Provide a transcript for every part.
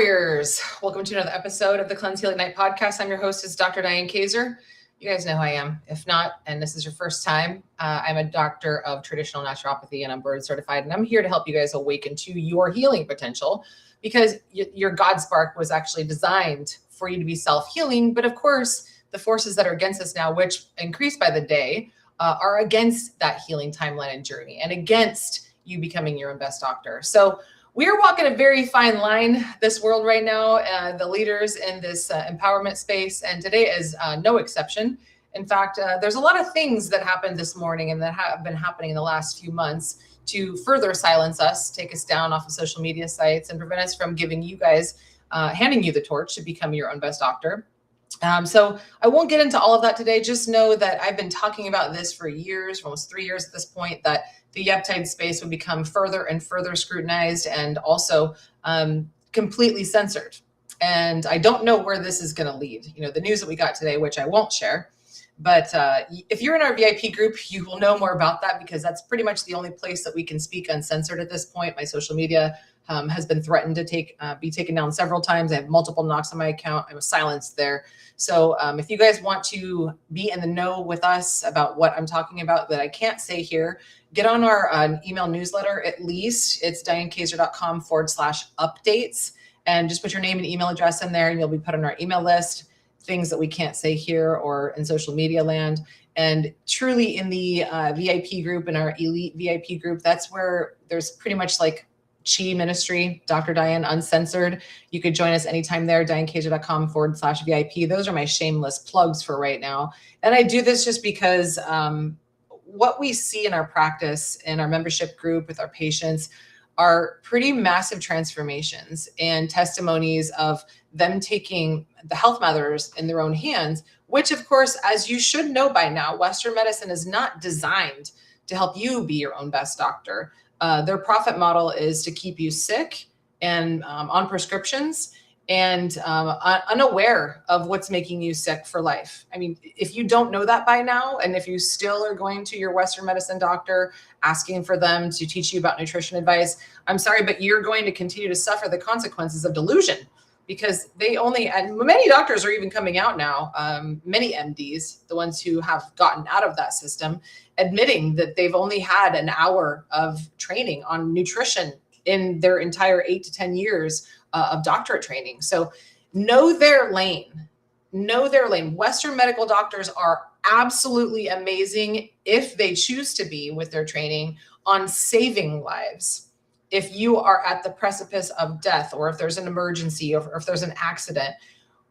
Warriors. Welcome to another episode of the Cleanse Heal Ignite podcast. I'm your host, is Dr. Diane Kaiser. You guys know who I am. If not, and this is your first time, I'm a doctor of traditional naturopathy and I'm board certified. And I'm here to help you guys awaken to your healing potential because your God spark was actually designed for you to be self-healing. But of course, the forces that are against us now, which increase by the day, are against that healing timeline and journey and against you becoming your own best doctor. So we are walking a very fine line, this world right now, the leaders in this empowerment space, and today is no exception. In fact, there's a lot of things that happened this morning and that have been happening in the last few months to further silence us, take us down off of social media sites, and prevent us from giving you guys, handing you the torch to become your own best doctor. So I won't get into all of that today. Just know that I've been talking about this for years, almost 3 years at this point, that the Yeptide space would become further and further scrutinized and also completely censored. And I don't know where this is going to lead. You know, the news that we got today, which I won't share, but if you're in our VIP group, you will know more about that because that's pretty much the only place that we can speak uncensored at this point. My social media has been threatened to be taken down several times. I have multiple knocks on my account. I was silenced there. So if you guys want to be in the know with us about what I'm talking about that I can't say here, get on our email newsletter. At least it's dianekaiser.com/updates, and just put your name and email address in there and you'll be put on our email list, things that we can't say here or in social media land. And truly in the VIP group, in our elite VIP group, that's where there's pretty much like Chi Ministry, Dr. Diane Uncensored. You could join us anytime there, dianekaiser.com/VIP. Those are my shameless plugs for right now. And I do this just because what we see in our practice, in our membership group with our patients, are pretty massive transformations and testimonies of them taking the health matters in their own hands, which of course, as you should know by now, Western medicine is not designed to help you be your own best doctor. Their profit model is to keep you sick and on prescriptions and unaware of what's making you sick for life. I mean, if you don't know that by now, and if you still are going to your Western medicine doctor, asking for them to teach you about nutrition advice, I'm sorry, but you're going to continue to suffer the consequences of delusion because and many doctors are even coming out now, many MDs, the ones who have gotten out of that system, admitting that they've only had an hour of training on nutrition in their entire 8 to 10 years of doctorate training. So know their lane. Western medical doctors are absolutely amazing if they choose to be with their training on saving lives. If you are at the precipice of death, or if there's an emergency, or if there's an accident,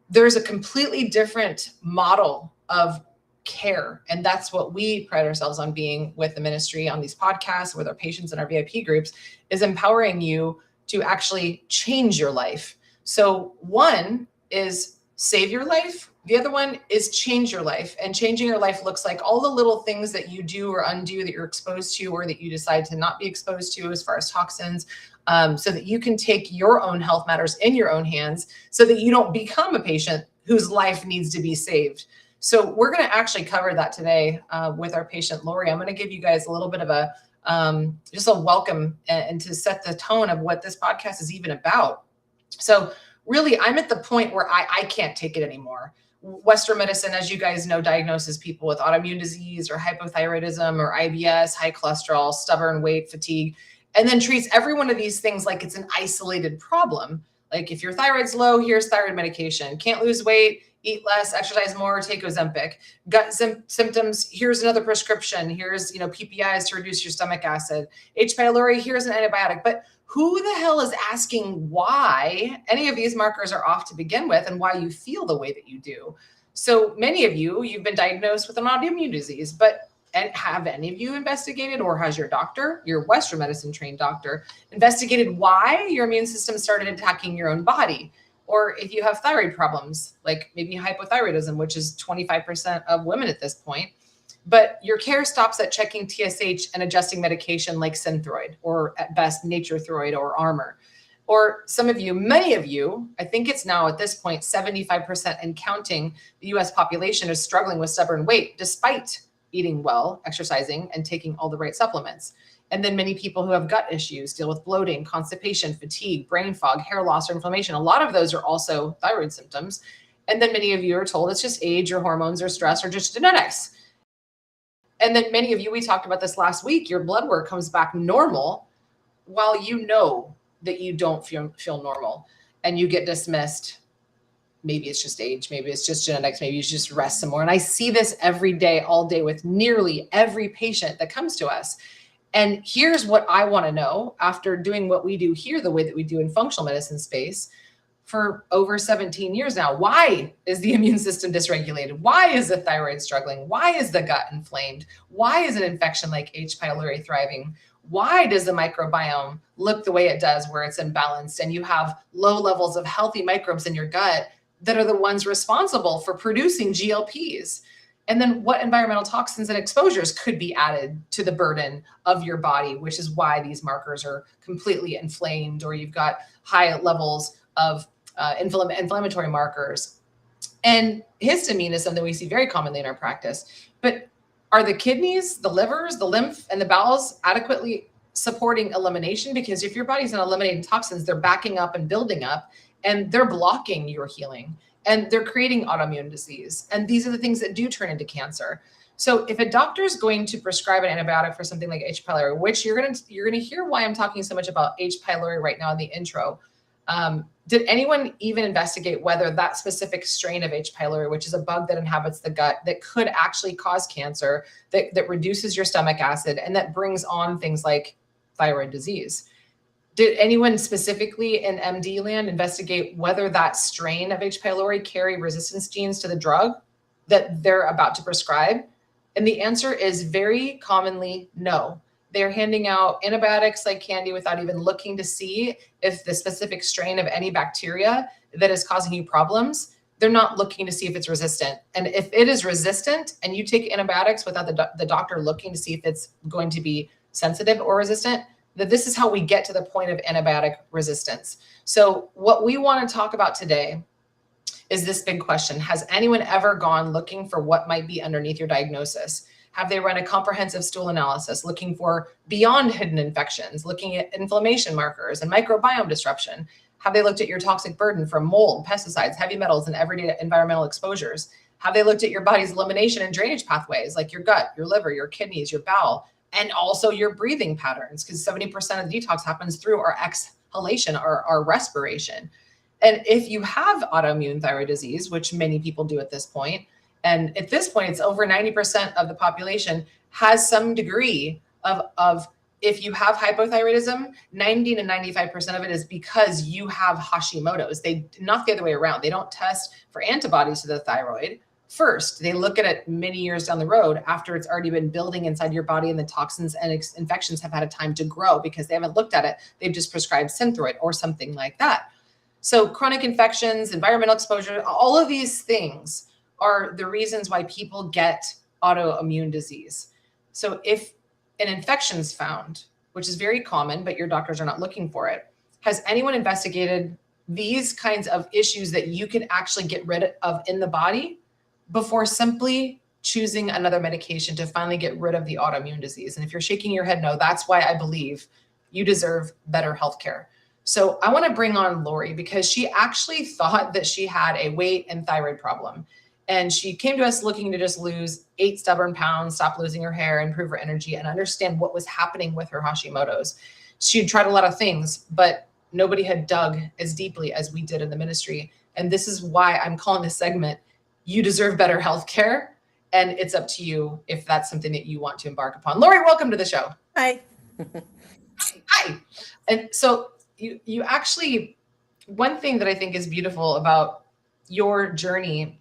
there's a completely different model of care. And that's what we pride ourselves on being with the ministry on these podcasts, with our patients in our VIP groups, is empowering you to actually change your life. So one is save your life. The other one is change your life. And changing your life looks like all the little things that you do or undo that you're exposed to, or that you decide to not be exposed to as far as toxins, so that you can take your own health matters in your own hands so that you don't become a patient whose life needs to be saved. So we're going to actually cover that today with our patient, Lori. I'm going to give you guys a little bit of a just a welcome and to set the tone of what this podcast is even about. So really, I'm at the point where I can't take it anymore. Western medicine, as you guys know, diagnoses people with autoimmune disease or hypothyroidism or IBS, high cholesterol, stubborn weight, fatigue, and then treats every one of these things like it's an isolated problem. Like if your thyroid's low, here's thyroid medication. Can't lose weight, eat less, exercise more, take Ozempic. Gut symptoms, here's another prescription. Here's, PPIs to reduce your stomach acid. H. pylori, here's an antibiotic. But who the hell is asking why any of these markers are off to begin with and why you feel the way that you do? So many of you've been diagnosed with an autoimmune disease, and have any of you investigated, or has your doctor, your Western medicine trained doctor, investigated why your immune system started attacking your own body? Or if you have thyroid problems, like maybe hypothyroidism, which is 25% of women at this point, but your care stops at checking TSH and adjusting medication like Synthroid, or at best Nature-Throid or Armor. Or some of you, many of you, I think it's now at this point, 75% and counting, the US population is struggling with stubborn weight, despite eating well, exercising, and taking all the right supplements. And then many people who have gut issues deal with bloating, constipation, fatigue, brain fog, hair loss, or inflammation. A lot of those are also thyroid symptoms. And then many of you are told it's just age or hormones or stress or just genetics. And then many of you, we talked about this last week, your blood work comes back normal while you know that you don't feel normal, and you get dismissed. Maybe it's just age, maybe it's just genetics, maybe you should just rest some more. And I see this every day, all day with nearly every patient that comes to us. And here's what I want to know after doing what we do here, the way that we do in functional medicine space for over 17 years now. Why is the immune system dysregulated? Why is the thyroid struggling? Why is the gut inflamed? Why is an infection like H. pylori thriving? Why does the microbiome look the way it does where it's imbalanced and you have low levels of healthy microbes in your gut that are the ones responsible for producing GLPs? And then what environmental toxins and exposures could be added to the burden of your body, which is why these markers are completely inflamed, or you've got high levels of inflammatory markers. And histamine is something we see very commonly in our practice. But are the kidneys, the livers, the lymph, and the bowels adequately supporting elimination? Because if your body's not eliminating toxins, they're backing up and building up, and they're blocking your healing, and they're creating autoimmune disease. And these are the things that do turn into cancer. So if a doctor is going to prescribe an antibiotic for something like H. pylori, which you're gonna hear why I'm talking so much about H. pylori right now in the intro. Did anyone even investigate whether that specific strain of H. pylori, which is a bug that inhabits the gut, that could actually cause cancer, that reduces your stomach acid, and that brings on things like thyroid disease? Did anyone specifically in MD land investigate whether that strain of H. pylori carry resistance genes to the drug that they're about to prescribe? And the answer is very commonly no. They're handing out antibiotics like candy without even looking to see if the specific strain of any bacteria that is causing you problems, they're not looking to see if it's resistant. And if it is resistant and you take antibiotics without the doctor looking to see if it's going to be sensitive or resistant, that this is how we get to the point of antibiotic resistance. So what we want to talk about today is this big question. Has anyone ever gone looking for what might be underneath your diagnosis? Have they run a comprehensive stool analysis looking for beyond hidden infections, looking at inflammation markers and microbiome disruption? Have they looked at your toxic burden from mold, pesticides, heavy metals, and everyday environmental exposures? Have they looked at your body's elimination and drainage pathways, like your gut, your liver, your kidneys, your bowel, and also your breathing patterns? Because 70% of the detox happens through our exhalation, our respiration. And if you have autoimmune thyroid disease, which many people do at this point, and at this point, it's over 90% of the population has some degree of if you have hypothyroidism, 90 to 95% of it is because you have Hashimoto's. They not the other way around. They don't test for antibodies to the thyroid first. They look at it many years down the road after it's already been building inside your body and the toxins and infections have had a time to grow because they haven't looked at it. They've just prescribed Synthroid or something like that. So chronic infections, environmental exposure, all of these things are the reasons why people get autoimmune disease. So if an infection is found, which is very common, but your doctors are not looking for it, has anyone investigated these kinds of issues that you can actually get rid of in the body before simply choosing another medication to finally get rid of the autoimmune disease? And if you're shaking your head no, that's why I believe you deserve better healthcare. So I want to bring on Lori because she actually thought that she had a weight and thyroid problem. And she came to us looking to just lose 8 stubborn pounds, stop losing her hair, improve her energy, and understand what was happening with her Hashimoto's. She had tried a lot of things, but nobody had dug as deeply as we did in the ministry. And this is why I'm calling this segment, You Deserve Better Healthcare. And it's up to you if that's something that you want to embark upon. Lori, welcome to the show. Hi. Hi. And so you actually, one thing that I think is beautiful about your journey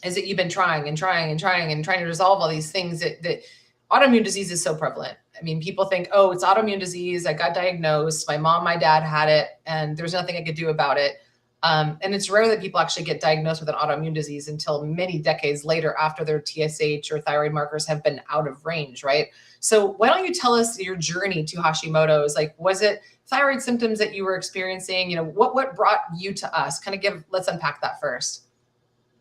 is that you've been trying to resolve all these things that autoimmune disease is so prevalent. I mean, people think, oh, it's autoimmune disease. I got diagnosed. My mom, my dad had it, and there's nothing I could do about it. And it's rare that people actually get diagnosed with an autoimmune disease until many decades later after their TSH or thyroid markers have been out of range, right? So why don't you tell us your journey to Hashimoto's? Like, was it thyroid symptoms that you were experiencing? You know, what brought you to us? Let's unpack that first.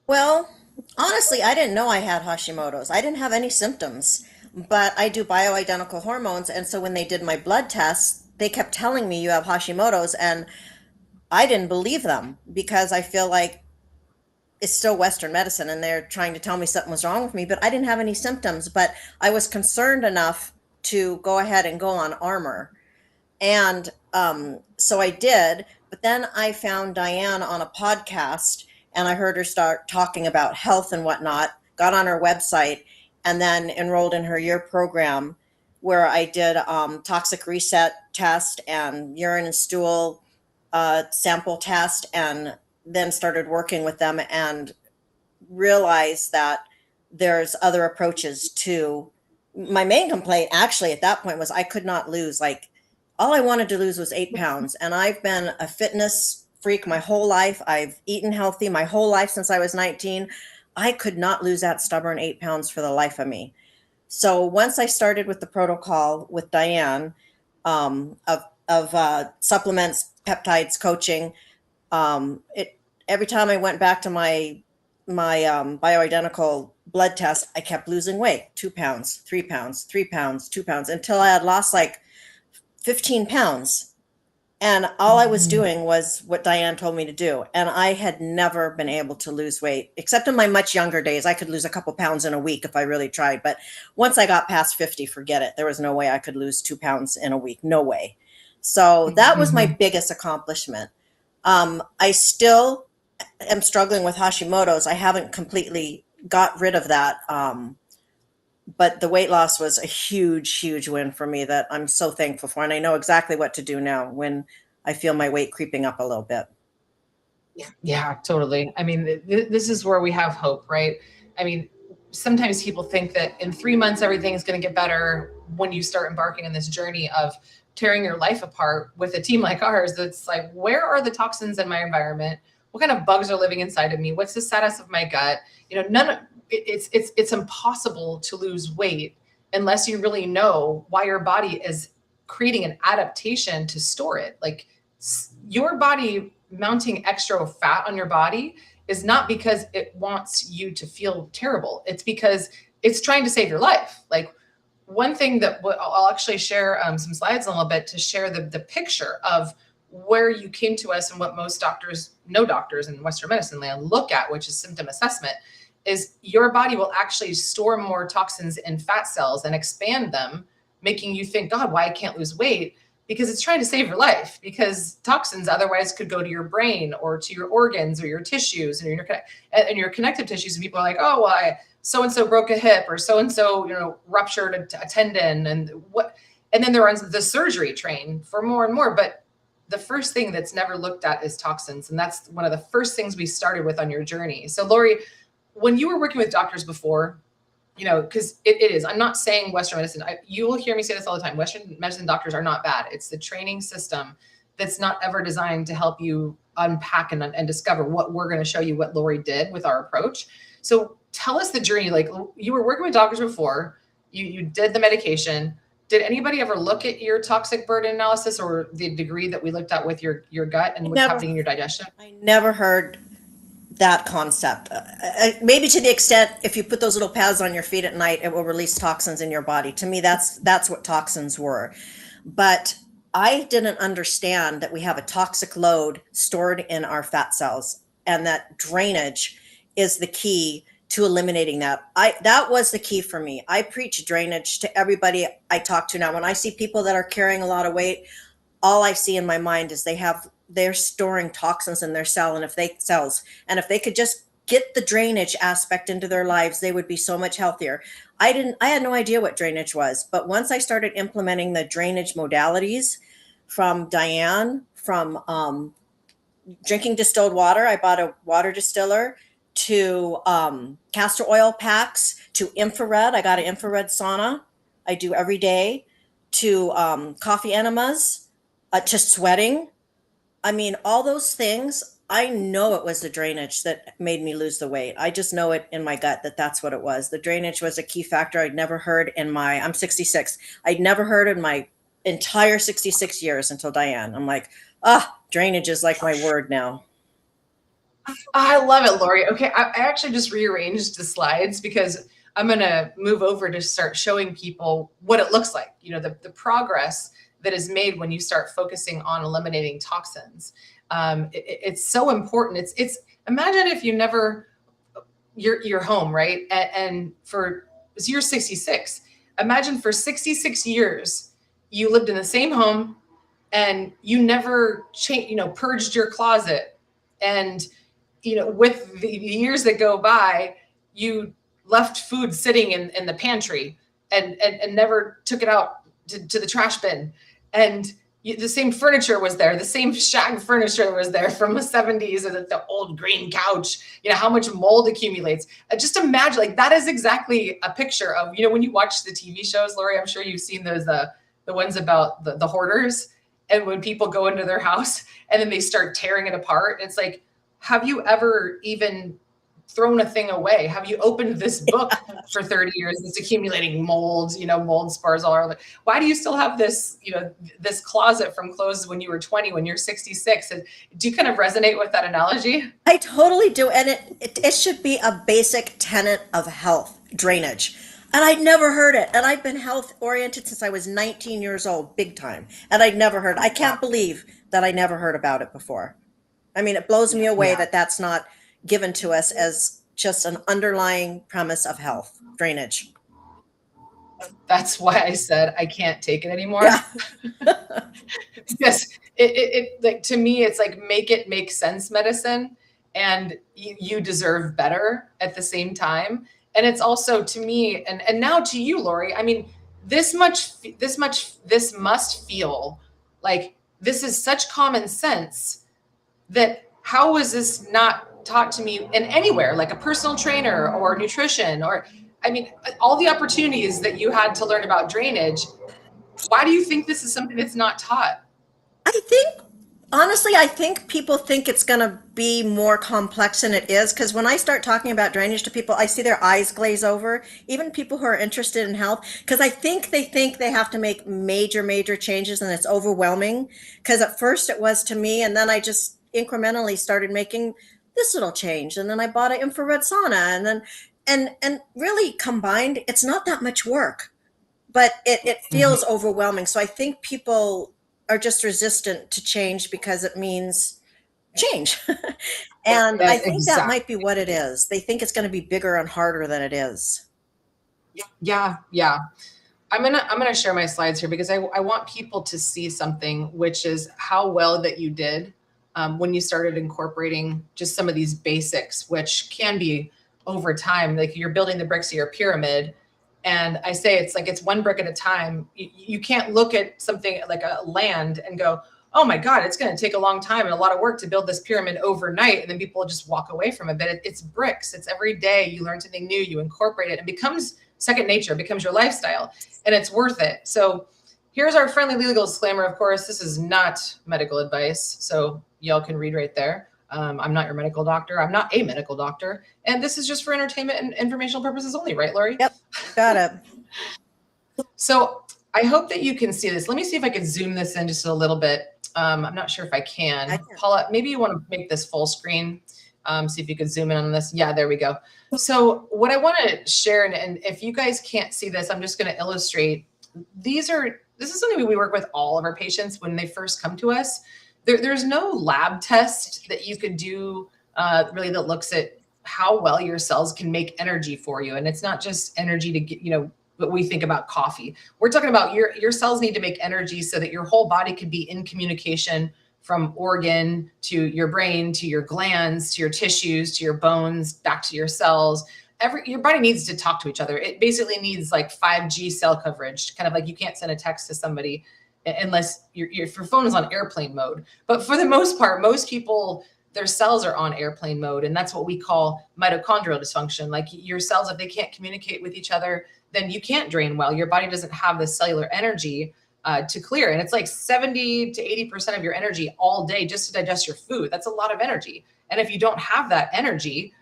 Well, Honestly, I didn't know I had Hashimoto's. I didn't have any symptoms, but I do bioidentical hormones. And so when they did my blood tests, they kept telling me you have Hashimoto's. And I didn't believe them because I feel like it's still Western medicine and they're trying to tell me something was wrong with me, but I didn't have any symptoms. But I was concerned enough to go ahead and go on Armor. And so I did, but then I found Diane on a podcast and I heard her start talking about health and whatnot, got on her website, and then enrolled in her year program where I did toxic reset test and urine and stool sample test, and then started working with them and realized that there's other approaches to. My main complaint actually at that point was I could not lose, like, all I wanted to lose was 8 pounds, and I've been a fitness freak my whole life. I've eaten healthy my whole life since I was 19. I could not lose that stubborn 8 pounds for the life of me. So once I started with the protocol with Diane, of supplements, peptides, coaching, it every time I went back to my bioidentical blood test, I kept losing weight, 2 pounds, 3 pounds, 3 pounds, 2 pounds, until I had lost like 15 pounds. And all I was Mhm. doing was what Diane told me to do. And I had never been able to lose weight, except in my much younger days. I could lose a couple pounds in a week if I really tried. But once I got past 50, forget it. There was no way I could lose 2 pounds in a week. No way. So that was my Mhm. biggest accomplishment. I still am struggling with Hashimoto's. I haven't completely got rid of that. But the weight loss was a huge, huge win for me that I'm so thankful for. And I know exactly what to do now when I feel my weight creeping up a little bit. Yeah, totally. I mean, this is where we have hope, right? I mean, sometimes people think that in 3 months everything is going to get better when you start embarking on this journey of tearing your life apart with a team like ours. That's like, where are the toxins in my environment? What kind of bugs are living inside of me? What's the status of my gut? None of it's impossible to lose weight unless you really know why your body is creating an adaptation to store it. Like your body mounting extra fat on your body is not because it wants you to feel terrible. It's because it's trying to save your life. Like one thing that I'll actually share some slides in a little bit to share the picture of where you came to us and what most doctors, no doctors in Western medicine land look at, which is symptom assessment, is your body will actually store more toxins in fat cells and expand them, making you think, God, why I can't lose weight? Because it's trying to save your life, because toxins otherwise could go to your brain or to your organs or your tissues and your connective tissues. And people are like, oh, well, so and so broke a hip, or so and so ruptured a tendon, and then they're on the surgery train for more and more. But the first thing that's never looked at is toxins, and that's one of the first things we started with on your journey. So Lori, when you were working with doctors before, because it is, I'm not saying Western medicine, you will hear me say this all the time, Western medicine doctors are not bad. It's the training system that's not ever designed to help you unpack and discover what we're going to show you, what Lori did with our approach. So tell us the journey. Like, you were working with doctors before, you did the medication. Did anybody ever look at your toxic burden analysis or the degree that we looked at with your gut and I what's never, happening in your digestion? I never heard that concept. Maybe to the extent if you put those little pads on your feet at night, it will release toxins in your body. To me, that's what toxins were. But I didn't understand that we have a toxic load stored in our fat cells, and that drainage is the key to eliminating that. That was the key for me. I preach drainage to everybody I talk to now. When I see people that are carrying a lot of weight, all I see in my mind is they're storing toxins in their cells, and if they could just get the drainage aspect into their lives, they would be so much healthier. I had no idea what drainage was, but once I started implementing the drainage modalities from Diane, from drinking distilled water, I bought a water distiller, to castor oil packs, to infrared, I got an infrared sauna I do every day, to coffee enemas, to sweating. I mean, all those things, I know it was the drainage that made me lose the weight. I just know it in my gut that that's what it was. The drainage was a key factor. I'm 66. I'd never heard in my entire 66 years until Diane. I'm like, drainage is like my word now. I love it, Lori. Okay, I actually just rearranged the slides because I'm going to move over to start showing people what it looks like, the progress that is made when you start focusing on eliminating toxins. It's so important. It's imagine if you never, you're home, right? And for, so you're 66. Imagine for 66 years, you lived in the same home and you never purged your closet. And with the years that go by, you left food sitting in the pantry and never took it out to the trash bin. And the same furniture was there, the same shag furniture was there from the 70s, and the old green couch, how much mold accumulates. Just imagine, like, that is exactly a picture of, when you watch the TV shows, Lori, I'm sure you've seen those, the ones about the hoarders, and when people go into their house and then they start tearing it apart. It's like, have you ever even thrown a thing away? Have you opened this book for 30 years that's accumulating molds, mold spores all around? Why do you still have this, this closet from clothes when you were 20, when you're 66? Do you kind of resonate with that analogy? I totally do. And it should be a basic tenet of health, drainage. And I'd never heard it. And I've been health oriented since I was 19 years old, big time. And I'd never heard, I can't believe that I never heard about it before. I mean, it blows me away that that's not given to us as just an underlying premise of health, drainage. That's why I said I can't take it anymore. Yeah. Because it like, to me, it's like, make it make sense medicine, and you deserve better at the same time. And it's also, to me, and now to you, Lori, I mean, this must feel like this is such common sense that how was this not taught to me in anywhere, like a personal trainer or nutrition, or, I mean, all the opportunities that you had to learn about drainage. Why do you think this is something that's not taught? I think people think it's going to be more complex than it is. Because when I start talking about drainage to people, I see their eyes glaze over, even people who are interested in health, because I think they have to make major changes, and it's overwhelming. Because at first it was to me, and then I just incrementally started making this little change, and then I bought an infrared sauna, and then and really combined, it's not that much work, but it feels overwhelming. So I think people are just resistant to change because it means change. And I think that might be what it is. They think it's going to be bigger and harder than it is. Yeah. I'm gonna share my slides here because I want people to see something, which is how well that you did when you started incorporating just some of these basics, which can be over time, like you're building the bricks of your pyramid. And I say, it's like, it's one brick at a time. You can't look at something like a land and go, oh my God, it's going to take a long time and a lot of work to build this pyramid overnight. And then people just walk away from it. But it's bricks. It's every day you learn something new, you incorporate it, and it becomes second nature, becomes your lifestyle, and it's worth it. So here's our friendly legal disclaimer. Of course, this is not medical advice. So y'all can read right there. I'm not your medical doctor. I'm not a medical doctor. And this is just for entertainment and informational purposes only, right, Lori? Yep, got it. So I hope that you can see this. Let me see if I can zoom this in just a little bit. I'm not sure if I can. Paula, maybe you want to make this full screen. See if you could zoom in on this. Yeah, there we go. So what I want to share, and if you guys can't see this, I'm just going to illustrate. This is something we work with all of our patients when they first come to us. There's no lab test that you could do really that looks at how well your cells can make energy for you. And it's not just energy to get, what we think about coffee. We're talking about your cells need to make energy so that your whole body can be in communication from organ to your brain, to your glands, to your tissues, to your bones, back to your cells. Your body needs to talk to each other. It basically needs like 5G cell coverage, kind of like you can't send a text to somebody unless your phone is on airplane mode. But for the most part, most people, their cells are on airplane mode. And that's what we call mitochondrial dysfunction. Like your cells, if they can't communicate with each other, then you can't drain well. Your body doesn't have the cellular energy to clear. And it's like 70 to 80% of your energy all day just to digest your food. That's a lot of energy. And if you don't have that energy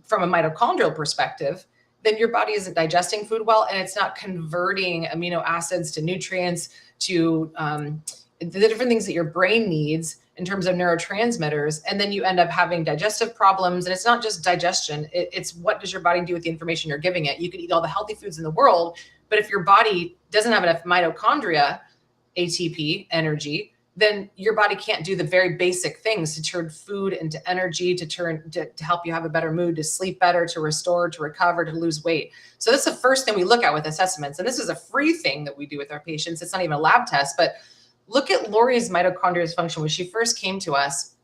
from a mitochondrial perspective, then your body isn't digesting food well, and it's not converting amino acids to nutrients, to the different things that your brain needs in terms of neurotransmitters. And then you end up having digestive problems. And it's not just digestion. It's what does your body do with the information you're giving it? You can eat all the healthy foods in the world, but if your body doesn't have enough mitochondria, ATP, energy, then your body can't do the very basic things to turn food into energy, to help you have a better mood, to sleep better, to restore, to recover, to lose weight. So that's the first thing we look at with assessments. And this is a free thing that we do with our patients. It's not even a lab test, but look at Lori's mitochondrial dysfunction. When she first came to us,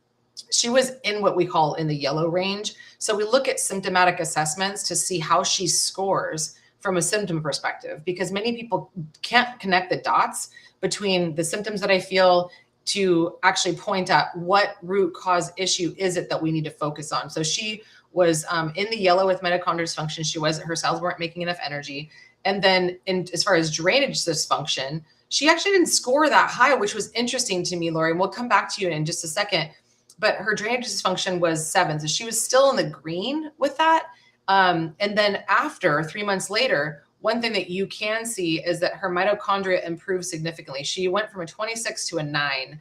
she was in what we call in the yellow range. So we look at symptomatic assessments to see how she scores from a symptom perspective, because many people can't connect the dots between the symptoms that I feel to actually point out what root cause issue is it that we need to focus on. So she was in the yellow with mitochondrial dysfunction. Her cells weren't making enough energy. And then as far as drainage dysfunction, she actually didn't score that high, which was interesting to me, Lori. And we'll come back to you in just a second. But her drainage dysfunction was 7. So she was still in the green with that. And then after 3 months later, one thing that you can see is that her mitochondria improved significantly. She went from a 26 to a 9.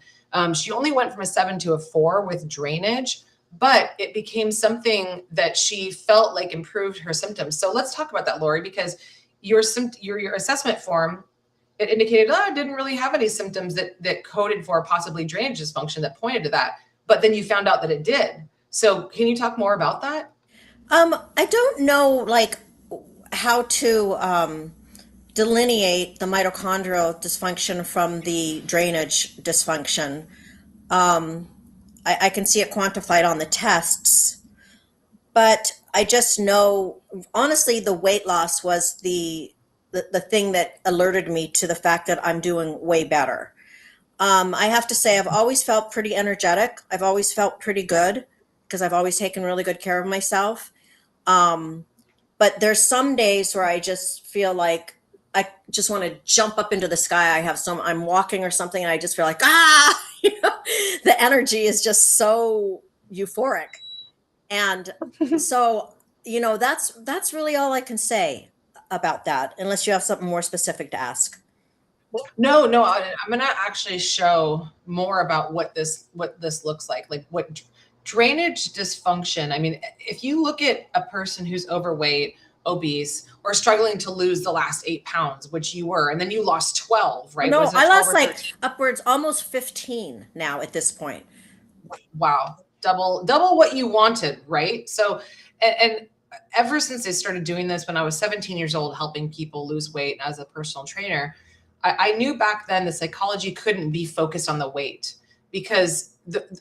She only went from a 7 to a 4 with drainage, but it became something that she felt like improved her symptoms. So let's talk about that, Lori, because your assessment form, it indicated, I didn't really have any symptoms that coded for possibly drainage dysfunction that pointed to that. But then you found out that it did. So can you talk more about that? I don't know, how to delineate the mitochondrial dysfunction from the drainage dysfunction. I can see it quantified on the tests, but I just know, honestly, the weight loss was the thing that alerted me to the fact that I'm doing way better. I have to say, I've always felt pretty energetic. I've always felt pretty good because I've always taken really good care of myself. But there's some days where I just feel like I just want to jump up into the sky. I'm walking or something and I just feel like, the energy is just so euphoric. And so, that's really all I can say about that, unless you have something more specific to ask. No, I'm going to actually show more about what this looks like what drainage dysfunction. I mean, if you look at a person who's overweight, obese, or struggling to lose the last 8 pounds, which you were, and then you lost 12, right? No, I lost upwards almost 15 now at this point. Wow. Double what you wanted, right? So, and ever since I started doing this when I was 17 years old, helping people lose weight as a personal trainer, I knew back then the psychology couldn't be focused on the weight, because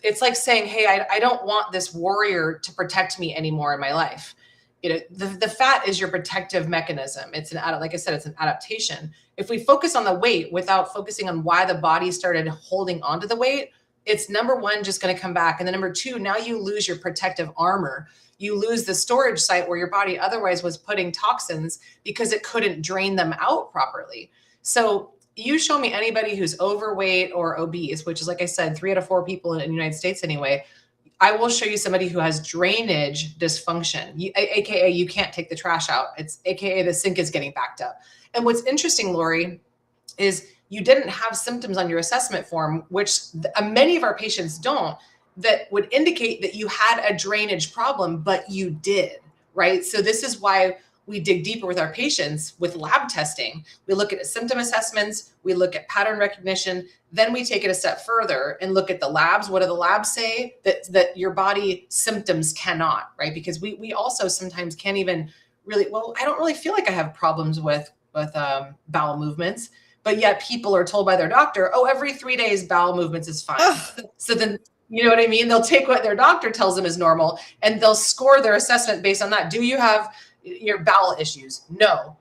it's like saying, hey, I don't want this warrior to protect me anymore in my life. The fat is your protective mechanism. Like I said, it's an adaptation. If we focus on the weight without focusing on why the body started holding onto the weight, it's number one, just going to come back. And then number two, now you lose your protective armor. You lose the storage site where your body otherwise was putting toxins because it couldn't drain them out properly. So you show me anybody who's overweight or obese, which is, like I said, 3 out of 4 people in the United States anyway. I will show you somebody who has drainage dysfunction, AKA you can't take the trash out. It's AKA the sink is getting backed up. And what's interesting, Lori, is you didn't have symptoms on your assessment form, which many of our patients don't, that would indicate that you had a drainage problem, but you did, right? So this is why we dig deeper with our patients with lab testing. We look at symptom assessments, we look at pattern recognition, then we take it a step further and look at the labs. What do the labs say that your body symptoms cannot, right? Because we also sometimes can't even really, I don't really feel like I have problems with bowel movements, but yet people are told by their doctor, every 3 days bowel movements is fine. So then, you know what I mean? They'll take what their doctor tells them is normal and they'll score their assessment based on that. Do you have your bowel issues? No.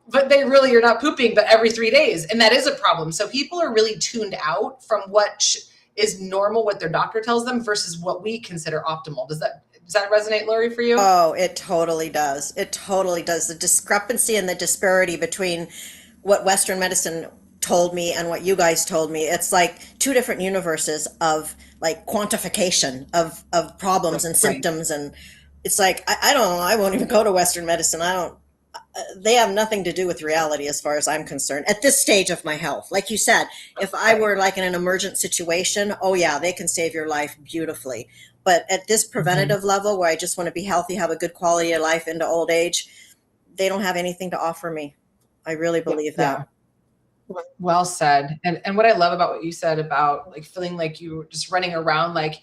But you're not pooping, but every 3 days. And that is a problem. So people are really tuned out from what is normal, what their doctor tells them versus what we consider optimal. Does that resonate, Lori, for you? Oh, it totally does. It totally does. The discrepancy and the disparity between what Western medicine told me and what you guys told me, it's like 2 different universes of like quantification of problems and symptoms. And it's like, I don't know, I won't even go to Western medicine. they have nothing to do with reality as far as I'm concerned at this stage of my health. Like you said, if I were like in an emergent situation, oh yeah, they can save your life beautifully. But at this Mhm. preventative level where I just want to be healthy, have a good quality of life into old age, they don't have anything to offer me. I really Yeah. believe that. Yeah. Well said. And what I love about what you said about like feeling like you were just running around like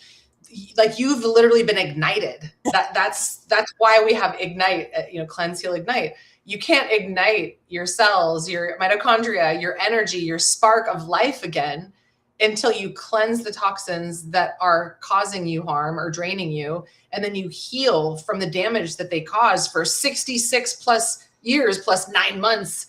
you've literally been ignited. That's why we have ignite, cleanse, heal, ignite. You can't ignite your cells, your mitochondria, your energy, your spark of life again until you cleanse the toxins that are causing you harm or draining you, and then you heal from the damage that they caused for 66 plus years plus 9 months,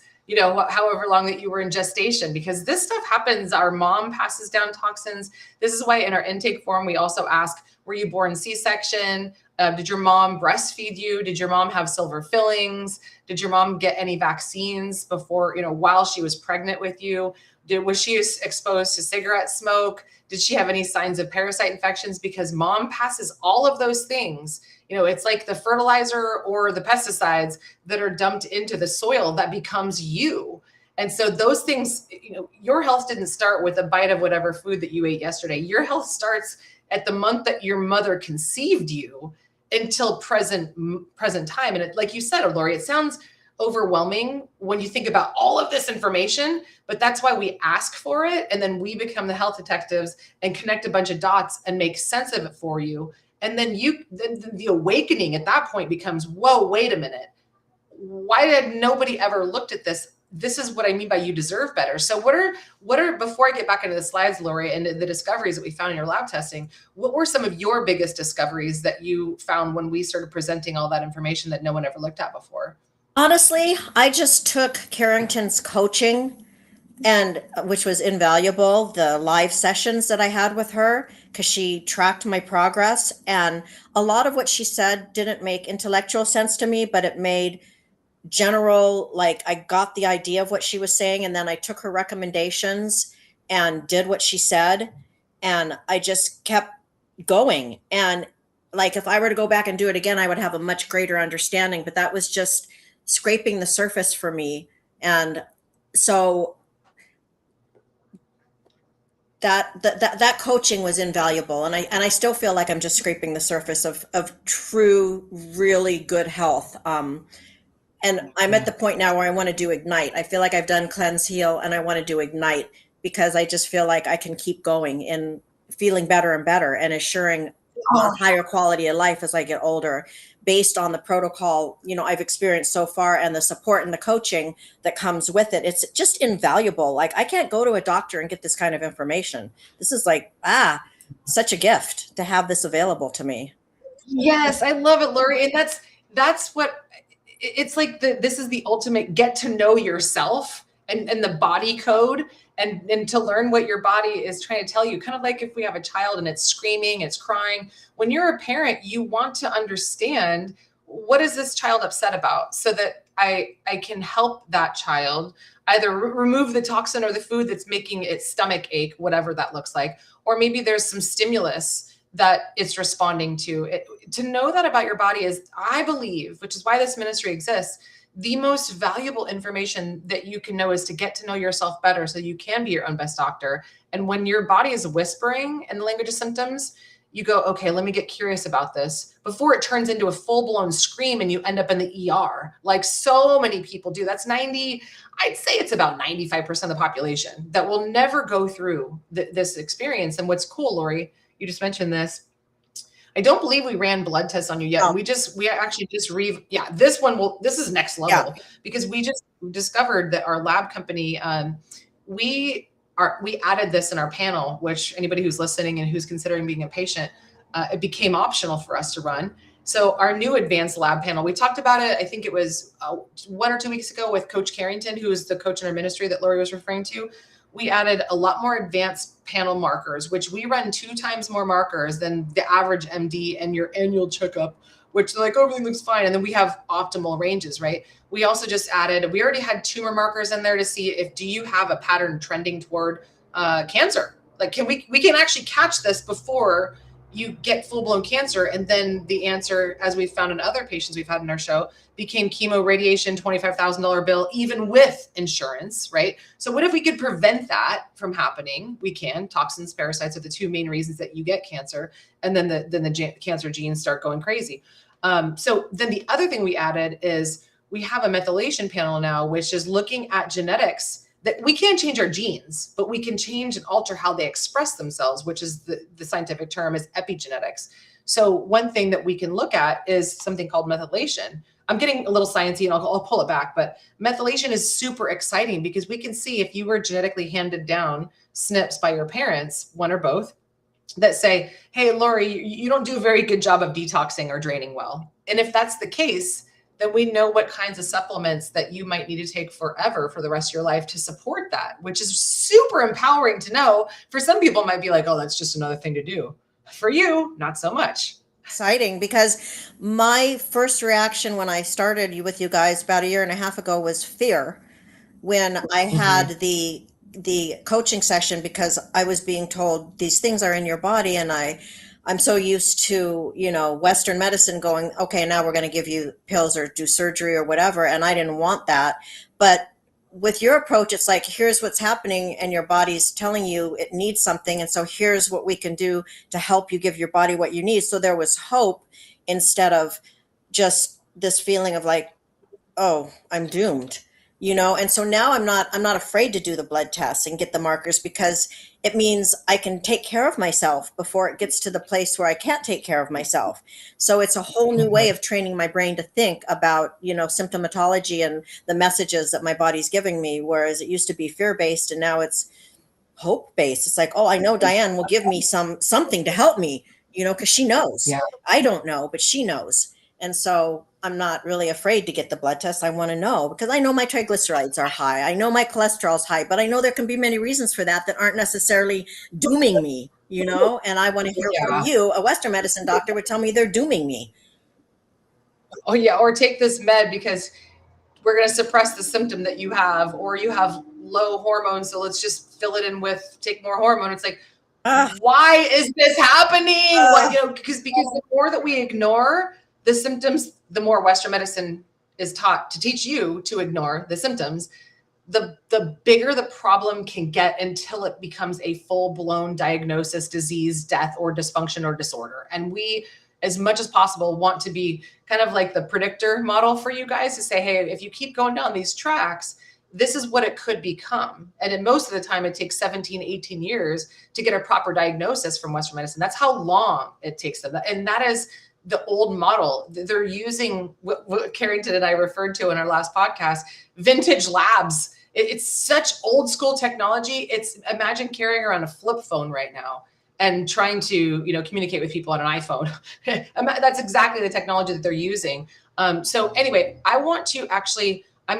however long that you were in gestation, because this stuff happens. Our mom passes down toxins. This is why in our intake form, we also ask, were you born C-section? Did your mom breastfeed you? Did your mom have silver fillings? Did your mom get any vaccines before, while she was pregnant with you? Was she exposed to cigarette smoke? Did she have any signs of parasite infections? Because mom passes all of those things. It's like the fertilizer or the pesticides that are dumped into the soil that becomes you. And so those things, your health didn't start with a bite of whatever food that you ate yesterday. Your health starts at the month that your mother conceived you until present time. And like you said, Lori, it sounds overwhelming when you think about all of this information, but that's why we ask for it. And then we become the health detectives and connect a bunch of dots and make sense of it for you. And then the awakening at that point becomes, whoa, wait a minute. Why did nobody ever looked at this? This is what I mean by you deserve better. So what are, before I get back into the slides, Lori, and the discoveries that we found in your lab testing, what were some of your biggest discoveries that you found when we started presenting all that information that no one ever looked at before? Honestly, I just took Carrington's coaching, and which was invaluable, the live sessions that I had with her, because she tracked my progress. And a lot of what she said didn't make intellectual sense to me, but it made general, like I got the idea of what she was saying, and then I took her recommendations and did what she said, and I just kept going. And like if I were to go back and do it again, I would have a much greater understanding, but that was just scraping the surface for me. And so that coaching was invaluable, and I still feel like I'm just scraping the surface of true really good health. And I'm at Yeah. the point now where I want to do ignite. I feel like I've done cleanse, heal, and I want to do ignite, because I just feel like I can keep going and feeling better and better and assuring a higher quality of life as I get older, based on the protocol, I've experienced so far, and the support and the coaching that comes with it. It's just invaluable. Like I can't go to a doctor and get this kind of information. This is like, such a gift to have this available to me. Yes, I love it, Lori. And that's what it's like. This is the ultimate get to know yourself and the body code, and to learn what your body is trying to tell you. Kind of like if we have a child and it's screaming, it's crying. When you're a parent, you want to understand, what is this child upset about, so that I can help that child either remove the toxin or the food that's making its stomach ache, whatever that looks like, or maybe there's some stimulus that it's responding to. To know that about your body is, I believe, which is why this ministry exists, the most valuable information that you can know is to get to know yourself better so you can be your own best doctor. And when your body is whispering in the language of symptoms, you go, okay, let me get curious about this before it turns into a full-blown scream and you end up in the ER, like so many people do. That's I'd say it's about 95% of the population that will never go through this experience. And what's cool, Lori, you just mentioned this. I don't believe we ran blood tests on you yet. No. We actually just this is next level, Yeah. because we just discovered that our lab company, we added this in our panel, which anybody who's listening and who's considering being a patient, it became optional for us to run. So our new advanced lab panel, we talked about it, I think it was 1 or 2 weeks ago with Coach Carrington, who is the coach in our ministry that Lori was referring to. We added a lot more advanced panel markers, which we run 2 times more markers than the average MD and your annual checkup, which like, oh, everything looks fine. And then we have optimal ranges, right? We also just added, we already had tumor markers in there to see if, do you have a pattern trending toward cancer? Like, we can actually catch this before you get full-blown cancer. And then the answer, as we've found in other patients we've had in our show, became chemo, radiation, $25,000 bill, even with insurance, right? So what if we could prevent that from happening? We can. Toxins, parasites are the two main reasons that you get cancer. And then the cancer genes start going crazy. So then the other thing we added is we have a methylation panel now, which is looking at genetics that we can't change our genes, but we can change and alter how they express themselves, which is the scientific term is epigenetics. So one thing that we can look at is something called methylation. I'm getting a little sciencey and I'll pull it back, but methylation is super exciting because we can see if you were genetically handed down SNPs by your parents, one or both, that say, hey, Lori, you don't do a very good job of detoxing or draining well. And if that's the case, then we know what kinds of supplements that you might need to take forever for the rest of your life to support that, which is super empowering to know. For some people it might be like, oh, that's just another thing to do. For you, not so much. Exciting, because my first reaction when I started with you guys about a year and a half ago was fear when I had the coaching session, because I was being told these things are in your body, and I'm so used to, Western medicine going, okay, now we're going to give you pills or do surgery or whatever. And I didn't want that. But with your approach, it's like, here's what's happening and your body's telling you it needs something. And so here's what we can do to help you give your body what you need. So there was hope instead of just this feeling of like, oh, I'm doomed. And so now I'm not afraid to do the blood tests and get the markers, because it means I can take care of myself before it gets to the place where I can't take care of myself. So it's a whole new way of training my brain to think about, symptomatology and the messages that my body's giving me. Whereas it used to be fear-based and now it's hope-based. It's like, oh, I know Diane will give me something to help me, because she knows. Yeah. I don't know, but she knows. And so I'm not really afraid to get the blood test. I want to know, because I know my triglycerides are high. I know my cholesterol's high, but I know there can be many reasons for that aren't necessarily dooming me, and I want to hear from you. A Western medicine doctor would tell me they're dooming me. Oh yeah. Or take this med because we're going to suppress the symptom that you have, or you have low hormones. So let's just fill it in with take more hormone. It's like, why is this happening? Because the more that we ignore the symptoms, the more Western medicine is taught to teach you to ignore the symptoms, the bigger the problem can get until it becomes a full-blown diagnosis, disease, death, or dysfunction or disorder. And we, as much as possible, want to be kind of like the predictor model for you guys to say, hey, if you keep going down these tracks, this is what it could become. And in most of the time, it takes 17, 18 years to get a proper diagnosis from Western medicine. That's how long it takes them. And that is the old model. They're using what Carrington and I referred to in our last podcast, vintage labs. It's such old school technology. It's imagine carrying around a flip phone right now and trying to, communicate with people on an iPhone. That's exactly the technology that they're using. So anyway, I'm going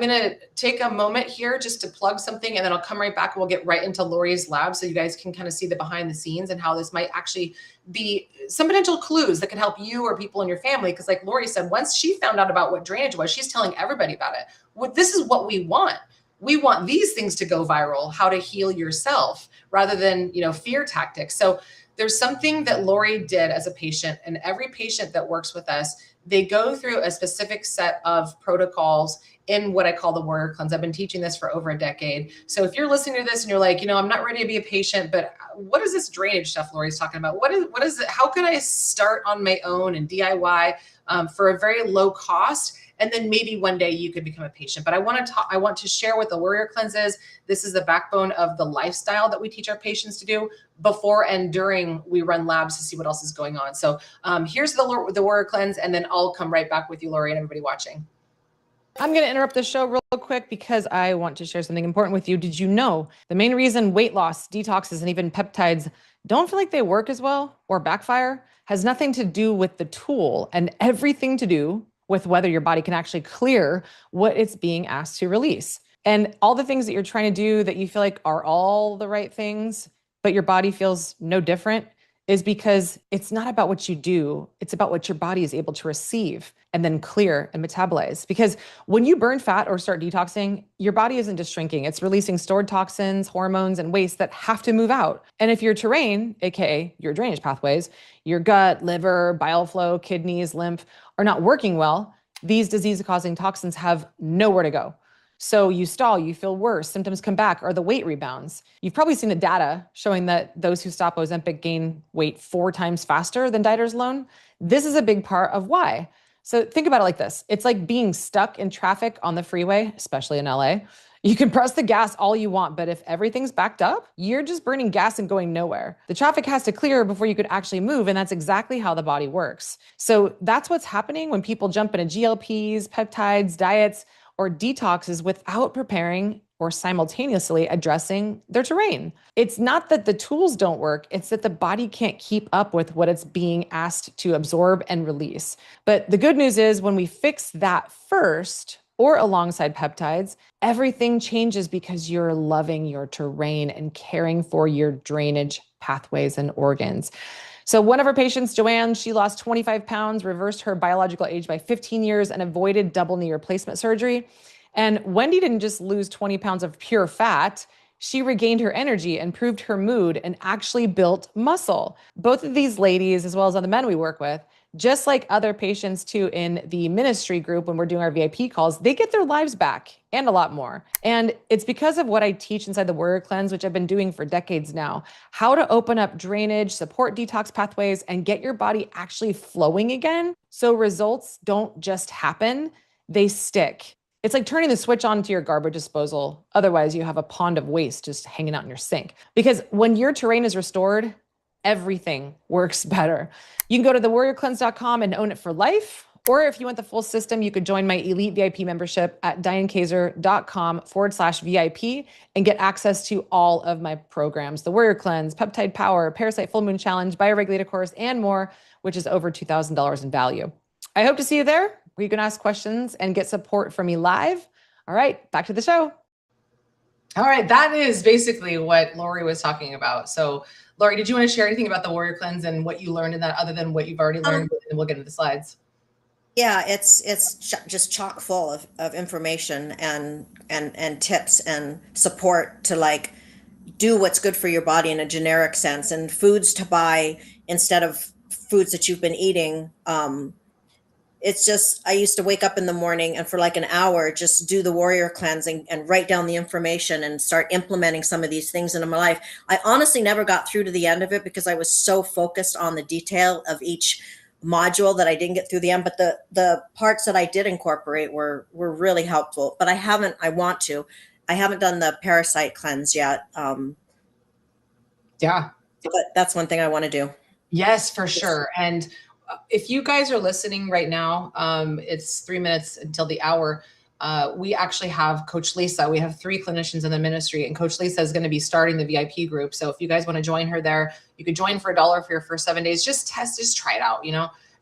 to take a moment here just to plug something, and then I'll come right back and we'll get right into Lori's lab so you guys can kind of see the behind the scenes and how this might actually be some potential clues that can help you or people in your family. Because like Lori said, once she found out about what drainage was, she's telling everybody about it. This is what we want. We want these things to go viral, how to heal yourself rather than, fear tactics. So there's something that Lori did as a patient, and every patient that works with us, they go through a specific set of protocols in what I call the warrior cleanse. I've been teaching this for over a decade. So if you're listening to this and you're like, I'm not ready to be a patient, but what is this drainage stuff Lori's talking about? What is it? How can I start on my own and DIY for a very low cost? And then maybe one day you could become a patient. But I want to share what the warrior cleanse is. This is the backbone of the lifestyle that we teach our patients to do before and during we run labs to see what else is going on. So here's the warrior cleanse, and then I'll come right back with you, Lori, and everybody watching. I'm going to interrupt the show real quick because I want to share something important with you. Did you know the main reason weight loss, detoxes, and even peptides don't feel like they work as well or backfire has nothing to do with the tool and everything to do with whether your body can actually clear what it's being asked to release. And all the things that you're trying to do that you feel like are all the right things, but your body feels no different, is because it's not about what you do. It's about what your body is able to receive. and then clear and metabolize. Because when you burn fat or start detoxing, your body isn't just shrinking, it's releasing stored toxins, hormones, and waste that have to move out. And if your terrain, aka your drainage pathways, your gut, liver, bile flow, kidneys, lymph, are not working well, these disease-causing toxins have nowhere to go. So you stall, you feel worse, symptoms come back, or the weight rebounds. You've probably seen the data showing that those who stop Ozempic gain weight 4 times faster than dieters alone. This is a big part of why. So think about it like this. It's like being stuck in traffic on the freeway, especially in LA. You can press the gas all you want, but if everything's backed up, you're just burning gas and going nowhere. The traffic has to clear before you could actually move, and that's exactly how the body works. So that's what's happening when people jump into GLPs, peptides, diets, or detoxes without preparing or simultaneously addressing their terrain. It's not that the tools don't work, it's that the body can't keep up with what it's being asked to absorb and release. But the good news is when we fix that first, or alongside peptides, everything changes because you're loving your terrain and caring for your drainage pathways and organs. So one of our patients, Joanne, she lost 25 pounds, reversed her biological age by 15 years, and avoided double knee replacement surgery. And Wendy didn't just lose 20 pounds of pure fat. She regained her energy, improved her mood, and actually built muscle. Both of these ladies, as well as other men we work with, just like other patients too in the ministry group when we're doing our VIP calls, they get their lives back and a lot more. And it's because of what I teach inside the Warrior Cleanse, which I've been doing for decades now, how to open up drainage, support detox pathways, and get your body actually flowing again. So results don't just happen, they stick. It's like turning the switch on to your garbage disposal. Otherwise, you have a pond of waste just hanging out in your sink. Because when your terrain is restored, everything works better. You can go to thewarriorcleanse.com and own it for life. Or if you want the full system, you could join my elite VIP membership at dianekaiser.com/VIP and get access to all of my programs, the Warrior Cleanse, Peptide Power, Parasite Full Moon Challenge, Bioregulator course, and more, which is over $2,000 in value. I hope to see you there where you can ask questions and get support from me live. All right, back to the show. All right, that is basically what Lori was talking about. So Lori, did you want to share anything about the Warrior Cleanse and what you learned in that other than what you've already learned? And we'll get into the slides. Yeah, it's just chock full of information and tips and support to like do what's good for your body in a generic sense, and foods to buy instead of foods that you've been eating. It's just, I used to wake up in the morning and for like an hour, just do the Warrior Cleansing and write down the information and start implementing some of these things into my life. I honestly never got through to the end of it because I was so focused on the detail of each module that I didn't get through the end. But the parts that I did incorporate were really helpful. But I haven't done the parasite cleanse yet. Yeah. But that's one thing I want to do. Yes, for sure. And if you guys are listening right now, it's 3 minutes until the hour. We actually have Coach Lisa. We have 3 clinicians in the ministry, and Coach Lisa is going to be starting the VIP group. So if you guys want to join her there, you could join for $1 for your first 7 days. Just try it out.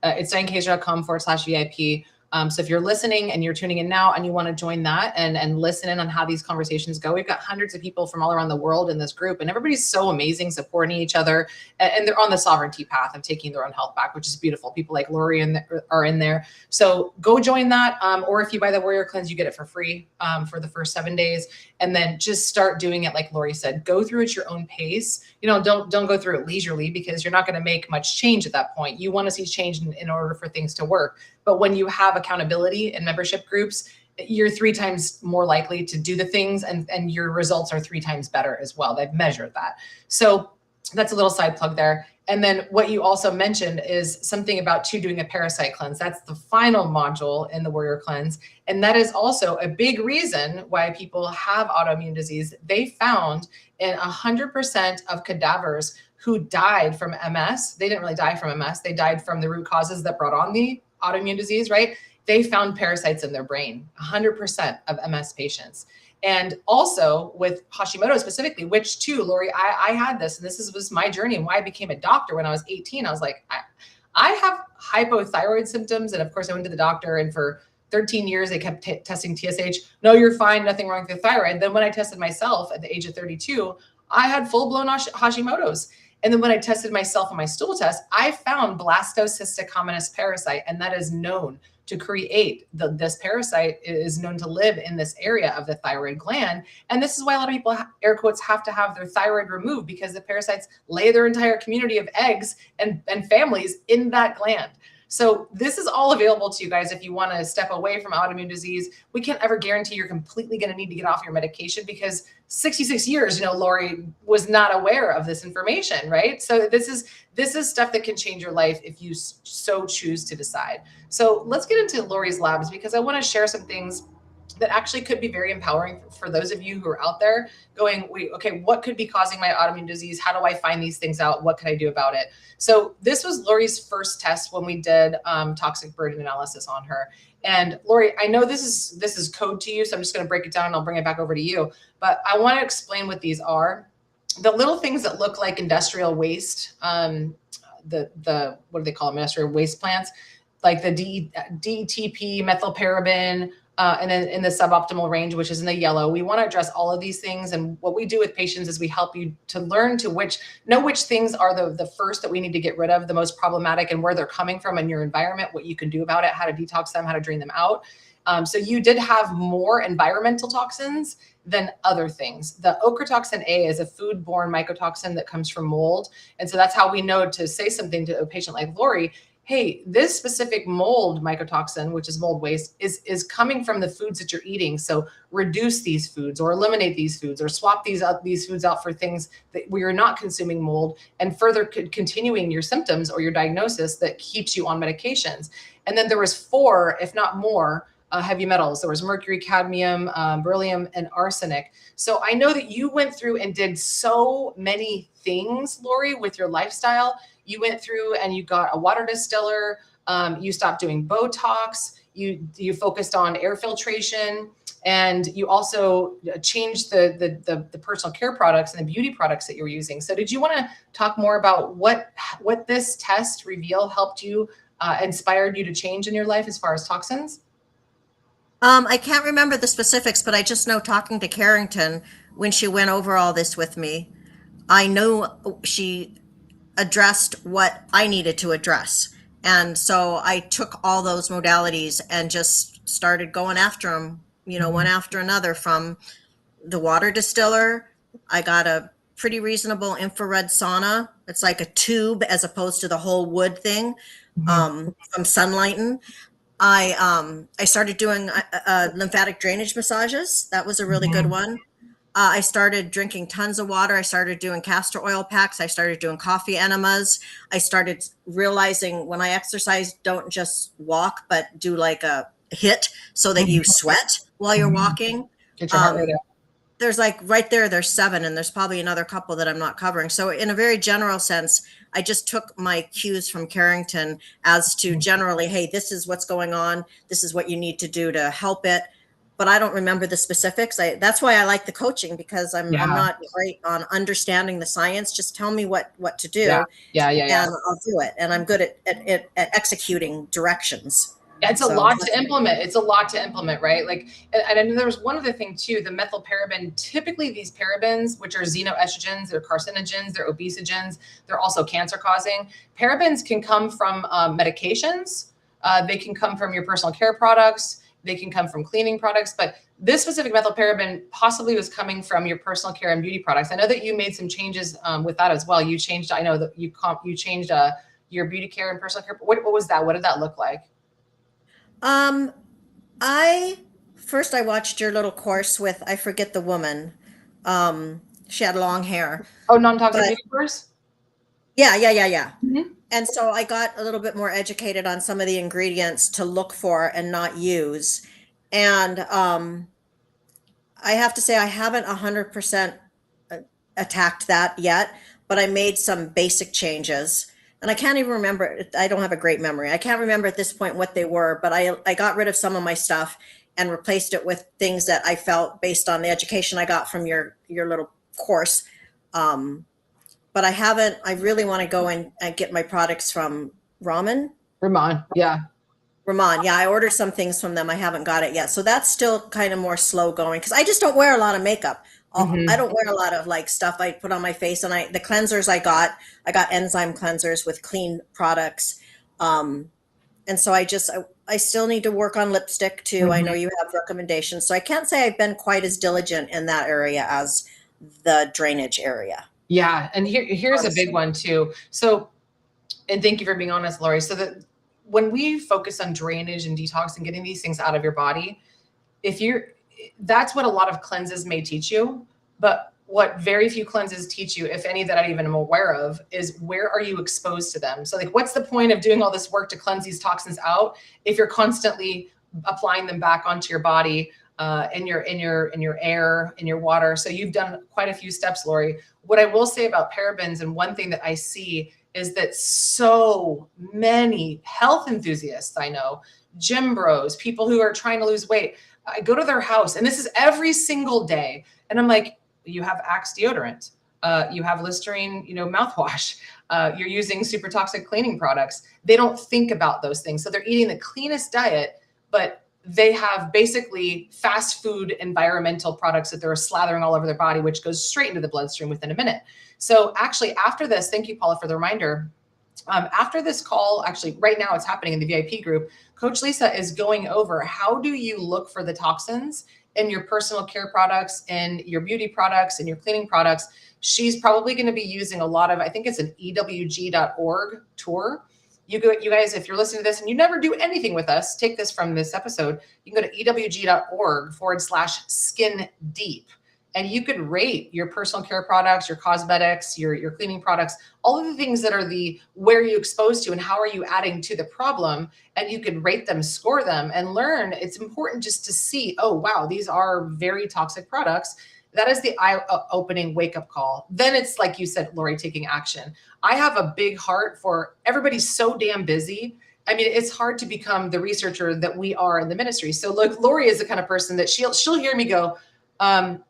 It's dianekaiser.com/VIP. So if you're listening and you're tuning in now and you want to join that and listen in on how these conversations go, we've got hundreds of people from all around the world in this group, and everybody's so amazing, supporting each other, and they're on the sovereignty path of taking their own health back, which is beautiful. People like Lori are in there. So go join that. Or if you buy the Warrior Cleanse, you get it for free for the first 7 days. And then just start doing it like Lori said. Go through at your own pace. Don't go through it leisurely because you're not going to make much change at that point. You want to see change in order for things to work. But when you have accountability in membership groups, you're 3 times more likely to do the things, and your results are 3 times better as well. They've measured that. So that's a little side plug there. And then what you also mentioned is something about doing a parasite cleanse. That's the final module in the Warrior Cleanse. And that is also a big reason why people have autoimmune disease. They found in 100% of cadavers who died from MS, they didn't really die from MS. They died from the root causes that brought on the autoimmune disease, right? They found parasites in their brain, 100% of MS patients. And also with Hashimoto specifically, which too, Lori, I had this, and this was my journey and why I became a doctor when I was 18. I was like, I have hypothyroid symptoms. And of course I went to the doctor, and for 13 years, they kept testing TSH. No, you're fine. Nothing wrong with your thyroid. Then when I tested myself at the age of 32, I had full-blown Hashimoto's. And then when I tested myself on my stool test, I found blastocystic communis parasite, and that is known to create this parasite is known to live in this area of the thyroid gland. And this is why a lot of people, air quotes, have to have their thyroid removed, because the parasites lay their entire community of eggs and families in that gland. So this is all available to you guys if you want to step away from autoimmune disease. We can't ever guarantee you're completely going to need to get off your medication, because 66 years, Lori was not aware of this information, right? So this is stuff that can change your life if you so choose to decide. So let's get into Lori's labs, because I want to share some things that actually could be very empowering for those of you who are out there going, wait, okay, what could be causing my autoimmune disease? How do I find these things out? What can I do about it? So this was Lori's first test when we did toxic burden analysis on her. And Lori, I know this is code to you, so I'm just going to break it down and I'll bring it back over to you. But I want to explain what these are. The little things that look like industrial waste, the what do they call them? Industrial waste plants, like the DTP, methylparaben, and then in the suboptimal range, which is in the yellow. We want to address all of these things. And what we do with patients is we help you to learn to know which things are the first that we need to get rid of, the most problematic, and where they're coming from in your environment, what you can do about it, how to detox them, how to drain them out. So you did have more environmental toxins than other things. The ochratoxin A is a foodborne mycotoxin that comes from mold. And so that's how we know to say something to a patient like Lori. Hey, this specific mold mycotoxin, which is mold waste, is coming from the foods that you're eating. So reduce these foods or eliminate these foods or swap these foods out for things that we are not consuming mold, and further continuing your symptoms or your diagnosis that keeps you on medications. And then there was 4, if not more, heavy metals. There was mercury, cadmium, beryllium, and arsenic. So I know that you went through and did so many things, Lori, with your lifestyle. You went through and you got a water distiller. You stopped doing Botox. You focused on air filtration, and you also changed the personal care products and the beauty products that you were using. So did you want to talk more about what this test reveal helped you, inspired you to change in your life as far as toxins? I can't remember the specifics, but I just know, talking to Carrington when she went over all this with me, I know she addressed what I needed to address. And so I took all those modalities and just started going after them, one after another. From the water distiller, I got a pretty reasonable infrared sauna. It's like a tube as opposed to the whole wood thing, from Sunlighten. I started doing lymphatic drainage massages. That was a really good one. I started drinking tons of water. I started doing castor oil packs. I started doing coffee enemas. I started realizing when I exercise, don't just walk, but do like a HIIT so that you sweat while you're walking. Get your heart rate up. There's like right there's 7, and there's probably another couple that I'm not covering. So in a very general sense, I just took my cues from Carrington as to generally, hey, this is what's going on. This is what you need to do to help it. But I don't remember the specifics. That's why I like the coaching, because I'm not great on understanding the science. Just tell me what to do. Yeah. And I'll do it. And I'm good at executing directions. It's a lot to implement. It's a lot to implement, right? Like, and I know there was one other thing too, the methylparaben. Typically these parabens, which are xenoestrogens, they're carcinogens, they're obesogens, they're also cancer causing. Parabens can come from medications. They can come from your personal care products. They can come from cleaning products, but this specific methylparaben possibly was coming from your personal care and beauty products. I know that you made some changes with that as well. You changed, I know that you changed your beauty care and personal care. What was that? What did that look like? I watched your little course with, I forget the woman. She had long hair. Oh, non-toxic beauty course? Yeah. Mm-hmm. And so I got a little bit more educated on some of the ingredients to look for and not use. And I have to say, I haven't 100% attacked that yet, but I made some basic changes. And I can't even remember, I don't have a great memory. I can't remember at this point what they were, but I got rid of some of my stuff and replaced it with things that I felt based on the education I got from your little course. But I really want to go and get my products from Ramon, yeah. Ramon, yeah, I ordered some things from them. I haven't got it yet. So that's still kind of more slow going, because I just don't wear a lot of makeup. I don't wear a lot of like stuff I put on my face, and the cleansers I got enzyme cleansers with clean products. And so I still need to work on lipstick too. I know you have recommendations. So I can't say I've been quite as diligent in that area as the drainage area. Yeah. And here's a big one too. So, and thank you for being honest, Lori. So that when we focus on drainage and detox and getting these things out of your body, that's what a lot of cleanses may teach you. But what very few cleanses teach you, if any that I even am aware of, is where are you exposed to them? So like, what's the point of doing all this work to cleanse these toxins out if you're constantly applying them back onto your body, in your air, in your water? So you've done quite a few steps, Lori. What I will say about parabens, and one thing that I see is that so many health enthusiasts I know, gym bros, people who are trying to lose weight, I go to their house, and this is every single day, and I'm like, you have Axe deodorant, you have Listerine, mouthwash, you're using super toxic cleaning products. They don't think about those things. So they're eating the cleanest diet, but they have basically fast food environmental products that they're slathering all over their body, which goes straight into the bloodstream within a minute. So actually after this, thank you, Paula, for the reminder. After this call, actually right now it's happening in the VIP group, Coach Lisa is going over how do you look for the toxins in your personal care products, in your beauty products, in your cleaning products. She's probably going to be using a lot of, I think it's an ewg.org tour. You guys, if you're listening to this and you never do anything with us, take this from this episode. You can go to ewg.org/skin deep. And you could rate your personal care products, your cosmetics, your cleaning products, all of the things that are where are you exposed to and how are you adding to the problem. And you could rate them, score them, and learn. It's important just to see, oh, wow, these are very toxic products. That is the eye-opening wake-up call. Then it's like you said, Lori, taking action. I have a big heart for everybody's so damn busy. I mean, it's hard to become the researcher that we are in the ministry. So look, Lori is the kind of person that she'll hear me go,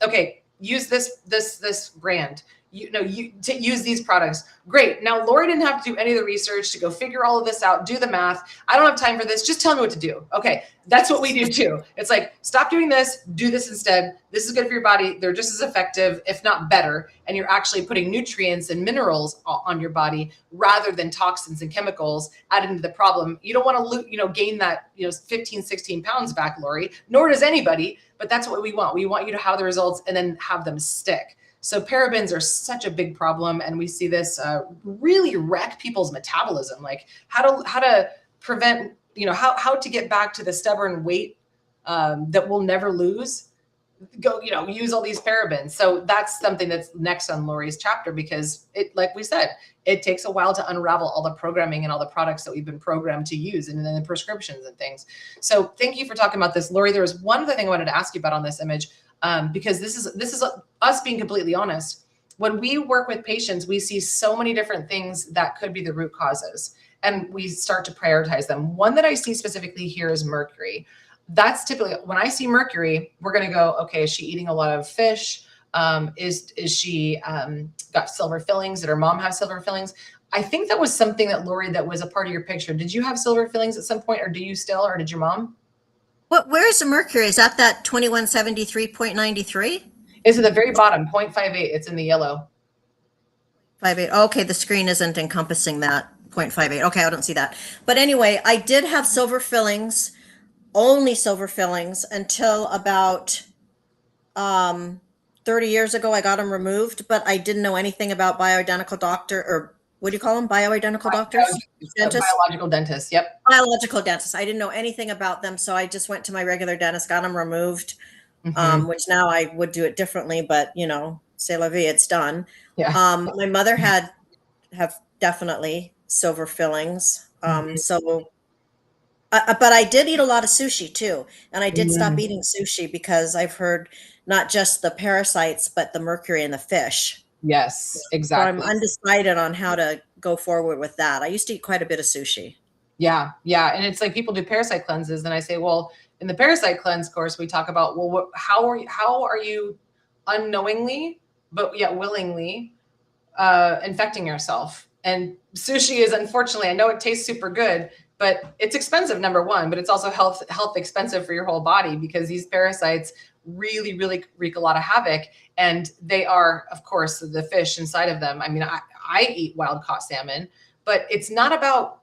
okay, use this brand, use these products. Great. Now, Lori didn't have to do any of the research to go figure all of this out, do the math. I don't have time for this. Just tell me what to do. Okay. That's what we do too. It's like, stop doing this, do this instead. This is good for your body. They're just as effective, if not better. And you're actually putting nutrients and minerals on your body rather than toxins and chemicals added into the problem. You don't want to, gain that, 15, 16 pounds back, Lori, nor does anybody, but that's what we want. We want you to have the results and then have them stick. So parabens are such a big problem, and we see this really wreck people's metabolism. Like how to prevent, how to get back to the stubborn weight that we'll never lose. Go, use all these parabens. So that's something that's next on Lori's chapter, because it, like we said, it takes a while to unravel all the programming and all the products that we've been programmed to use, and then the prescriptions and things. So thank you for talking about this, Lori. There was one other thing I wanted to ask you about on this image. Because this is us being completely honest. When we work with patients, we see so many different things that could be the root causes, and we start to prioritize them. One that I see specifically here is mercury. That's typically when I see mercury, we're going to go, okay, is she eating a lot of fish? Is she got silver fillings? Did her mom have silver fillings? I think that was something that, Lori, that was a part of your picture. Did you have silver fillings at some point, or do you still, or did your mom? Where's the mercury? Is that 2173.93? It's at the very bottom, 0.58. It's in the yellow. 58. Okay, the screen isn't encompassing that 0.58. Okay, I don't see that. But anyway, I did have silver fillings, only silver fillings, until about 30 years ago. I got them removed, but I didn't know anything about bioidentical doctor, or what do you call them? Bioidentical doctors? Dentists? Biological dentists, yep. Biological dentists. I didn't know anything about them, so I just went to my regular dentist, got them removed, which now I would do it differently, but c'est la vie, it's done. Yeah. My mother have definitely silver fillings. But I did eat a lot of sushi too, and I did stop eating sushi because I've heard not just the parasites, but the mercury in the fish. Yes, exactly. So I'm undecided on how to go forward with that. I used to eat quite a bit of sushi. Yeah. And it's like people do parasite cleanses, and I say, well, in the parasite cleanse course, we talk about, well, how are you unknowingly, but yet willingly infecting yourself? And sushi is, unfortunately, I know it tastes super good, but it's expensive, number one, but it's also health expensive for your whole body, because these parasites really, really wreak a lot of havoc. And they are, of course, the fish inside of them. I mean, I eat wild caught salmon, but it's not about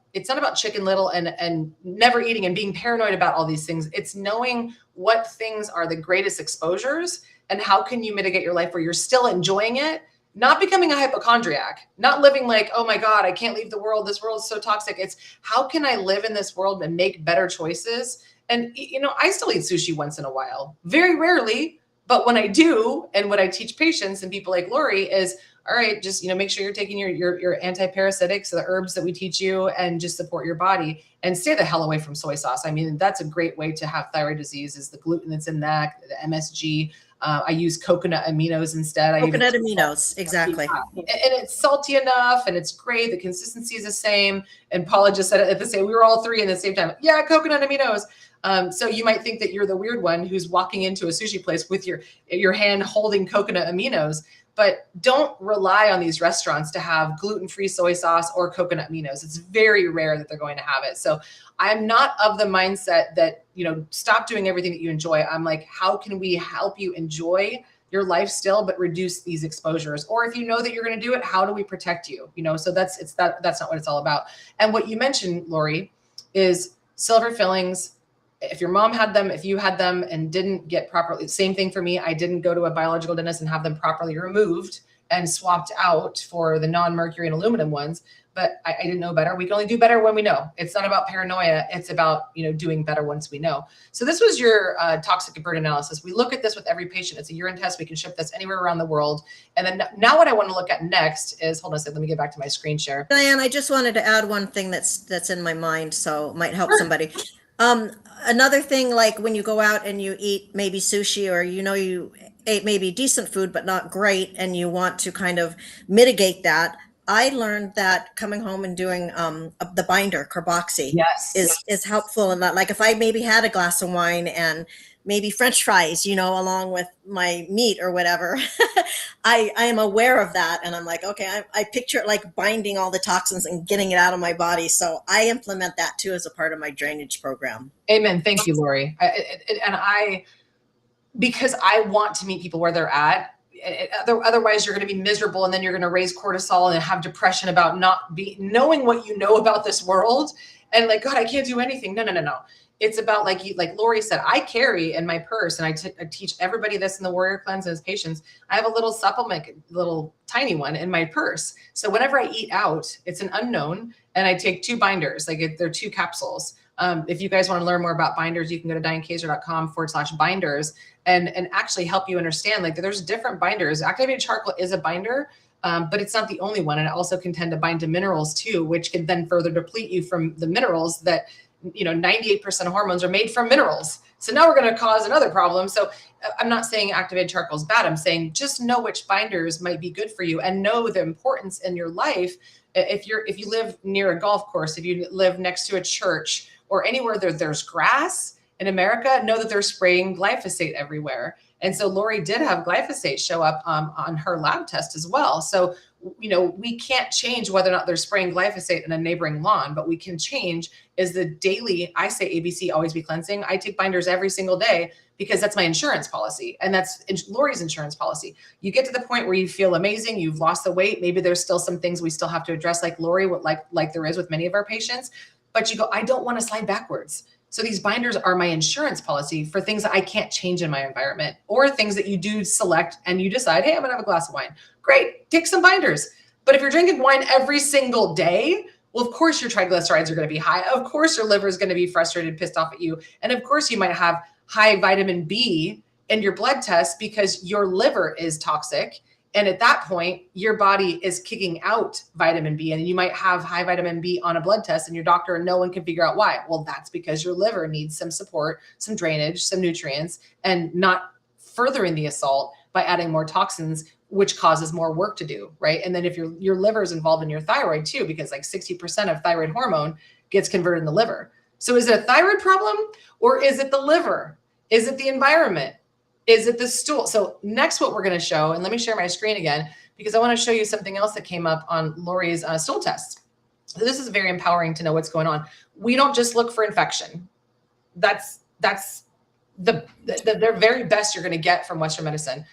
Chicken Little and never eating and being paranoid about all these things. It's knowing what things are the greatest exposures and how can you mitigate your life where you're still enjoying it, not becoming a hypochondriac, not living like, oh my God, I can't leave the world. This world is so toxic. It's how can I live in this world and make better choices? And, I still eat sushi once in a while, very rarely. But when I do, and what I teach patients and people like Lori is, all right, just, make sure you're taking your anti-parasitics, the herbs that we teach you, and just support your body and stay the hell away from soy sauce. I mean, that's a great way to have thyroid disease is the gluten that's in that, the MSG. I use coconut aminos instead. Coconut aminos, exactly. And it's salty enough and it's great. The consistency is the same. And Paula just said it at the same, we were all three in the same time. Yeah, coconut aminos. So you might think that you're the weird one who's walking into a sushi place with your hand holding coconut aminos, but don't rely on these restaurants to have gluten-free soy sauce or coconut aminos. It's very rare that they're going to have it. So I'm not of the mindset that, stop doing everything that you enjoy. I'm like, how can we help you enjoy your life still, but reduce these exposures? Or if you know that you're going to do it, how do we protect you? So that's not what it's all about. And what you mentioned, Lori, is silver fillings. If your mom had them, if you had them and didn't get properly, same thing for me. I didn't go to a biological dentist and have them properly removed and swapped out for the non-mercury and aluminum ones, but I didn't know better. We can only do better when we know. It's not about paranoia. It's about, doing better once we know. So this was your toxic burden analysis. We look at this with every patient. It's a urine test. We can ship this anywhere around the world. And then now what I want to look at next is, hold on a second, let me get back to my screen share. Diane, I just wanted to add one thing that's in my mind, so it might help somebody. Another thing, like when you go out and you eat maybe sushi, or you ate maybe decent food but not great, and you want to kind of mitigate that, I learned that coming home and doing the binder carboxy is helpful in that. Like if I maybe had a glass of wine and maybe French fries, along with my meat or whatever, I am aware of that. And I'm like, okay, I picture it like binding all the toxins and getting it out of my body. So I implement that too as a part of my drainage program. Amen. Thank you, Lori. Because I want to meet people where they're at. Otherwise you're going to be miserable, and then you're going to raise cortisol and have depression about knowing what you know about this world. And like, God, I can't do anything. No. It's about like Lori said, I carry in my purse, and I teach everybody this in the Warrior Cleanse as patients. I have a little supplement, little tiny one in my purse. So whenever I eat out, it's an unknown, and I take 2 binders, they're 2 capsules. If you guys want to learn more about binders, you can go to dianekaiser.com/binders and actually help you understand, there's different binders. Activated charcoal is a binder, but it's not the only one. And it also can tend to bind to minerals too, which can then further deplete you from the minerals that, 98% of hormones are made from minerals. So now we're going to cause another problem. So I'm not saying activated charcoal is bad. I'm saying just know which binders might be good for you, and know the importance in your life. If you live near a golf course, if you live next to a church, or anywhere there's grass in America, know that they're spraying glyphosate everywhere. And so Lori did have glyphosate show up on her lab test as well. So, we can't change whether or not they're spraying glyphosate in a neighboring lawn, but we can change is the daily, I say ABC, always be cleansing. I take binders every single day because that's my insurance policy. And that's Lori's insurance policy. You get to the point where you feel amazing. You've lost the weight. Maybe there's still some things we still have to address, like Lori, like there is with many of our patients. But you go, I don't want to slide backwards. So these binders are my insurance policy for things that I can't change in my environment, or things that you do select and you decide, hey, I'm going to have a glass of wine. Great, take some binders. But if you're drinking wine every single day, well, of course your triglycerides are going to be high. Of course your liver is going to be frustrated, pissed off at you. And of course you might have high vitamin B in your blood test because your liver is toxic. And at that point, your body is kicking out vitamin B, and you might have high vitamin B on a blood test, and your doctor and no one can figure out why. Well, that's because your liver needs some support, some drainage, some nutrients, and not furthering the assault by adding more toxins, which causes more work to do, right? And then if your liver is involved in your thyroid too, because 60% of thyroid hormone gets converted in the liver. So is it a thyroid problem, or is it the liver? Is it the environment? Is it the stool? So next, what we're going to show, and let me share my screen again, because I want to show you something else that came up on Lori's stool test. So this is very empowering to know what's going on. We don't just look for infection. That's the very best you're going to get from Western medicine.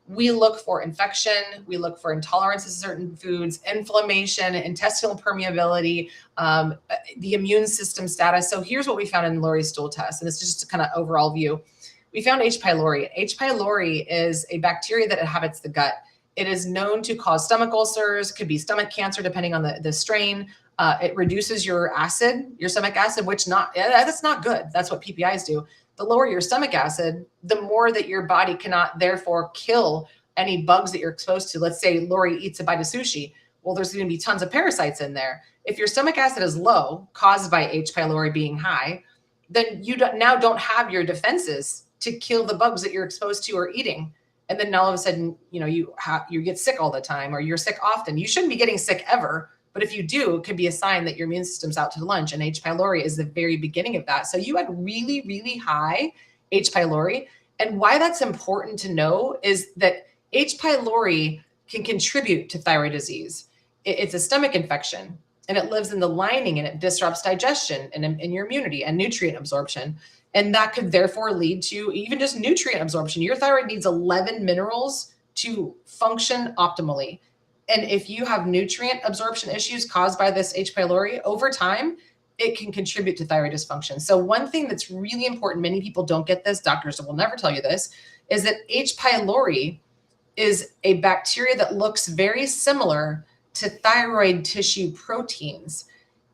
We look for infection. We look for intolerance to certain foods, inflammation, intestinal permeability, the immune system status. So here's what we found in Lori's stool test. And this is just a kind of overall view. We found H. pylori. H. pylori is a bacteria that inhabits the gut. It is known to cause stomach ulcers, could be stomach cancer, depending on the strain. It reduces your acid, your stomach acid, which that's not good. That's what PPIs do. The lower your stomach acid, the more that your body cannot therefore kill any bugs that you're exposed to. Let's say Lori eats a bite of sushi. Well, there's going to be tons of parasites in there. If your stomach acid is low, caused by H. pylori being high, then you now don't have your defenses to kill the bugs that you're exposed to or eating. And then all of a sudden, you get sick all the time, or you're sick often. You shouldn't be getting sick ever. But if you do, it could be a sign that your immune system's out to lunch, and H. pylori is the very beginning of that. So you had really, really high H. pylori. And why that's important to know is that H. pylori can contribute to thyroid disease. It's a stomach infection, and it lives in the lining, and it disrupts digestion and your immunity and nutrient absorption. And that could therefore lead to even just nutrient absorption. Your thyroid needs 11 minerals to function optimally. And if you have nutrient absorption issues caused by this H. pylori, over time, it can contribute to thyroid dysfunction. So one thing that's really important, many people don't get this, doctors will never tell you this, is that H. pylori is a bacteria that looks very similar to thyroid tissue proteins.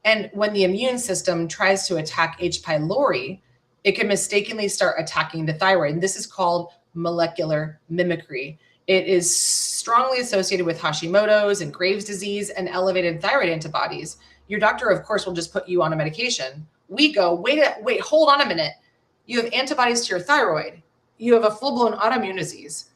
And when the immune system tries to attack H. pylori, it can mistakenly start attacking the thyroid. And this is called molecular mimicry. It is strongly associated with Hashimoto's and Graves' disease and elevated thyroid antibodies. Your doctor, of course, will just put you on a medication. We go, wait, hold on a minute. You have antibodies to your thyroid. You have a full-blown autoimmune disease.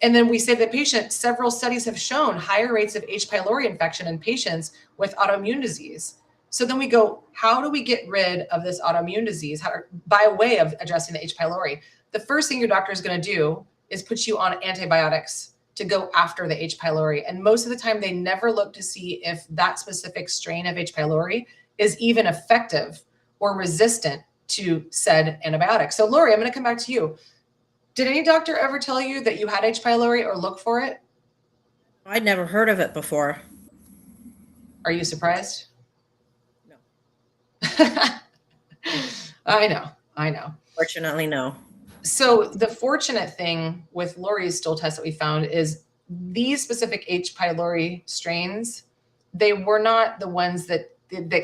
And then we say to the patient, several studies have shown higher rates of H. pylori infection in patients with autoimmune disease. So then we go, how do we get rid of this autoimmune disease by way of addressing the H. pylori? The first thing your doctor is going to do is put you on antibiotics to go after the H. pylori. And most of the time, they never look to see if that specific strain of H. pylori is even effective or resistant to said antibiotic. So Lori, I'm going to come back to you. Did any doctor ever tell you that you had H. pylori or look for it? I'd never heard of it before. Are you surprised? No. I know. Fortunately, no. So the fortunate thing with Lori's stool test that we found is these specific H. pylori strains, they were not the ones that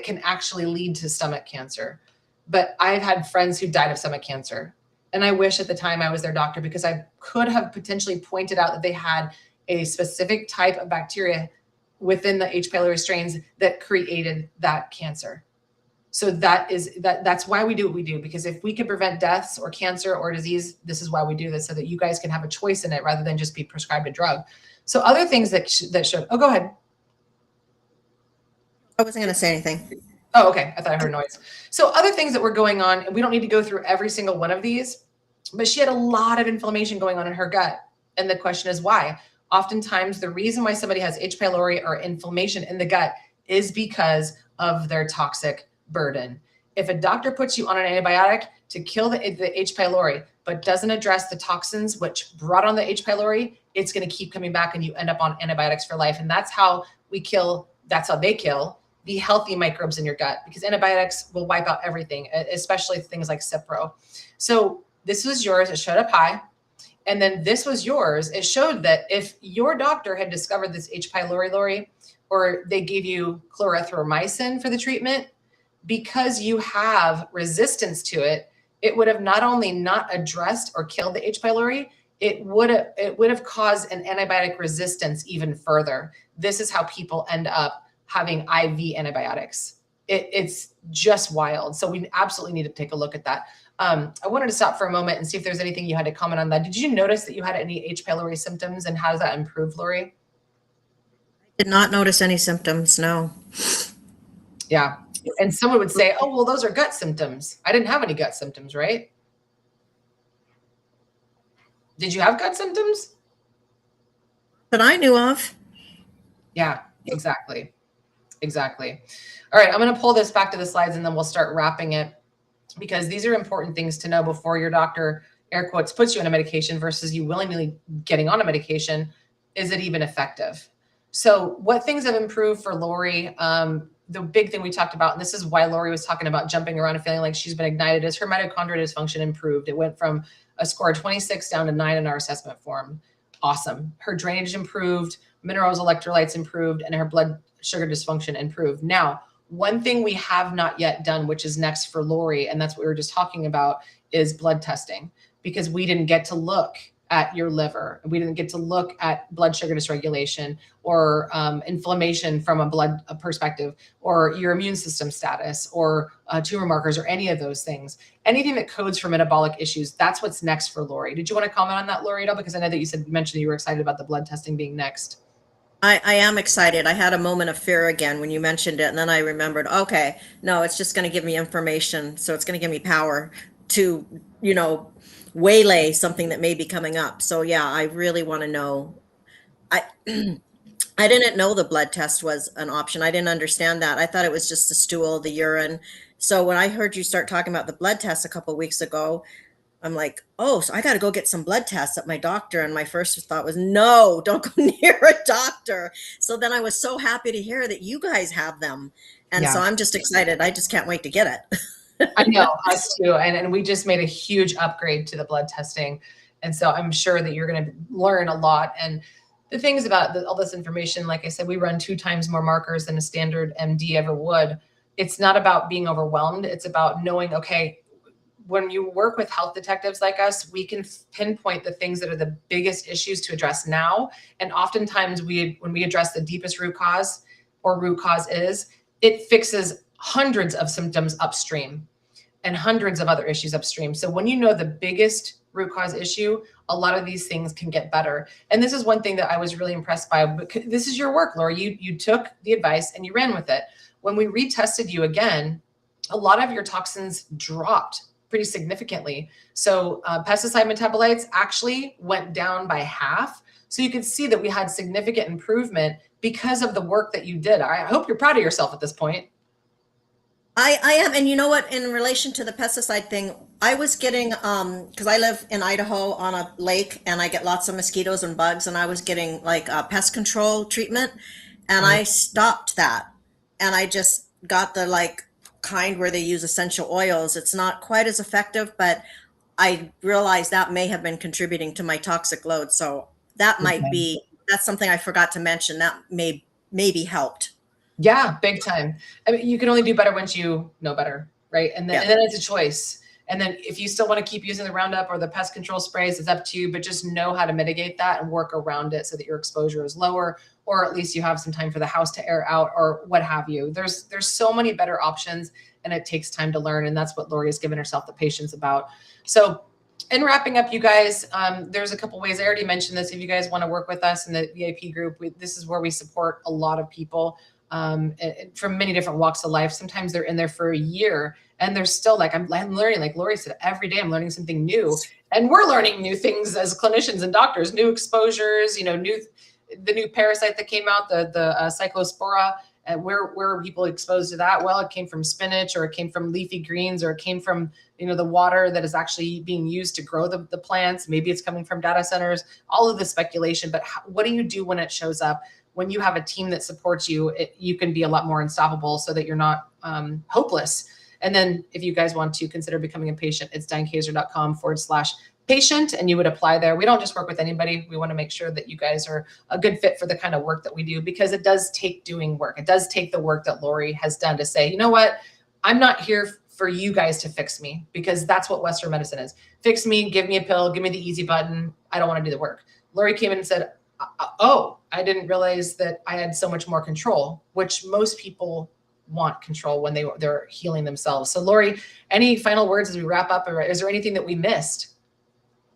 can actually lead to stomach cancer. But I've had friends who died of stomach cancer. And I wish at the time I was their doctor, because I could have potentially pointed out that they had a specific type of bacteria within the H. pylori strains that created that cancer. So that's why we do what we do, because if we can prevent deaths or cancer or disease, this is why we do this, so that you guys can have a choice in it rather than just be prescribed a drug. So other things that should, oh, go ahead. I wasn't going to say anything. Oh, okay. I thought I heard noise. So other things that were going on, and we don't need to go through every single one of these, but she had a lot of inflammation going on in her gut. And the question is why? Oftentimes the reason why somebody has H. pylori or inflammation in the gut is because of their toxic burden. If a doctor puts you on an antibiotic to kill the H. pylori, but doesn't address the toxins which brought on the H. pylori, it's going to keep coming back, and you end up on antibiotics for life. And that's how they kill the healthy microbes in your gut, because antibiotics will wipe out everything, especially things like Cipro. So this was yours. It showed up high. And then this was yours. It showed that if your doctor had discovered this H. pylori, Lori, or they gave you clarithromycin for the treatment, because you have resistance to it, it would have not only not addressed or killed the H. pylori, it would have caused an antibiotic resistance even further. This is how people end up having IV antibiotics. It's just wild. So we absolutely need to take a look at that. I wanted to stop for a moment and see if there's anything you had to comment on that. Did you notice that you had any H. pylori symptoms, and how does that improve, Lori? Did not notice any symptoms, no. Yeah. And someone would say, oh, well, those are gut symptoms. I didn't have any gut symptoms, right? Did you have gut symptoms? That I knew of. Yeah, exactly. All right, I'm going to pull this back to the slides, and then we'll start wrapping it. because these are important things to know before your doctor, air quotes, puts you on a medication versus you willingly getting on a medication. Is it even effective? So what things have improved for Lori? The big thing we talked about, and this is why Lori was talking about jumping around and feeling like she's been ignited, is her mitochondrial dysfunction improved. It went from a score of 26 down to 9 in our assessment form. Awesome. Her drainage improved, minerals, electrolytes improved, and her blood sugar dysfunction improved. Now, one thing we have not yet done, which is next for Lori, and that's what we were just talking about, is blood testing, because we didn't get to look at your liver. We didn't get to look at blood sugar dysregulation or inflammation from a blood perspective, or your immune system status, or tumor markers, or any of those things. Anything that codes for metabolic issues, that's what's next for Lori. Did you want to comment on that, Lori, at all? Because I know that you mentioned you were excited about the blood testing being next. I am excited. I had a moment of fear again when you mentioned it, and then I remembered, okay, no, it's just going to give me information. So it's going to give me power to, waylay something that may be coming up. So yeah, I really want to know. I I didn't know the blood test was an option. I didn't understand that. I thought it was just the stool, the urine. So when I heard you start talking about the blood test a couple of weeks ago, I'm like, oh, so I got to go get some blood tests at my doctor. And my first thought was, no, don't go near a doctor. So then I was so happy to hear that you guys have them. And so I'm just excited. I just can't wait to get it. I know, us too. And we just made a huge upgrade to the blood testing. And so I'm sure that you're going to learn a lot. And the things about all this information, like I said, we run 2 times more markers than a standard MD ever would. It's not about being overwhelmed. It's about knowing, okay, when you work with health detectives like us, we can pinpoint the things that are the biggest issues to address now. And oftentimes when we address the deepest root cause, or root cause is, it fixes hundreds of symptoms upstream and hundreds of other issues upstream. So when you know the biggest root cause issue, a lot of these things can get better. And this is one thing that I was really impressed by. This is your work, Laura. You took the advice and you ran with it. When we retested you again, a lot of your toxins dropped pretty significantly. So pesticide metabolites actually went down by half. So you could see that we had significant improvement because of the work that you did. I hope you're proud of yourself at this point. I am. And you know what, in relation to the pesticide thing, I was getting, because I live in Idaho on a lake and I get lots of mosquitoes and bugs, and I was getting like a pest control treatment, and I stopped that. And I just got the kind where they use essential oils. It's not quite as effective, but I realized that may have been contributing to my toxic load. So that might be, that's something I forgot to mention. That maybe helped. Yeah, big time. I mean, you can only do better once you know better, right? And then it's a choice. And then if you still want to keep using the Roundup or the pest control sprays, it's up to you, but just know how to mitigate that and work around it so that your exposure is lower, or at least you have some time for the house to air out or what have you. There's so many better options, and it takes time to learn. And that's what Lori has given herself the patience about. So in wrapping up, you guys, there's a couple ways. I already mentioned this. If you guys want to work with us in the VIP group, this is where we support a lot of people from many different walks of life. Sometimes they're in there for a year and they're still like, I'm learning, like Lori said, every day I'm learning something new, and we're learning new things as clinicians and doctors, new exposures, the new parasite that came out, the cyclospora, and where are people exposed to that? Well, it came from spinach, or it came from leafy greens, or it came from, the water that is actually being used to grow the plants. Maybe it's coming from data centers, all of the speculation, but what do you do when it shows up? When you have a team that supports you, you can be a lot more unstoppable so that you're not hopeless. And then if you guys want to consider becoming a patient, it's dianekaiser.com/patient, and you would apply there. We don't just work with anybody. We want to make sure that you guys are a good fit for the kind of work that we do, because it does take doing work. It does take the work that Lori has done to say, you know what, I'm not here for you guys to fix me, because that's what Western medicine is. Fix me, give me a pill, give me the easy button. I don't want to do the work. Lori came in and said, oh, I didn't realize that I had so much more control, which most people want control when they're healing themselves. So Lori, any final words as we wrap up? Or is there anything that we missed?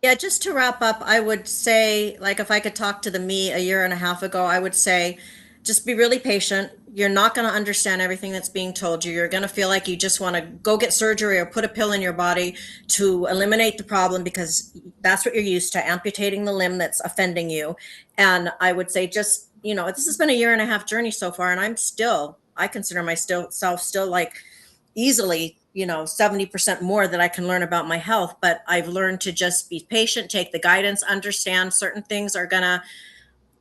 Yeah, just to wrap up, I would say, if I could talk to the me a year and a half ago, I would say, just be really patient. You're not going to understand everything that's being told you. You're going to feel like you just want to go get surgery or put a pill in your body to eliminate the problem, because that's what you're used to, amputating the limb that's offending you. And I would say just, this has been a year and a half journey so far, and I consider myself still easily 70% more that I can learn about my health, but I've learned to just be patient, take the guidance, understand certain things are going to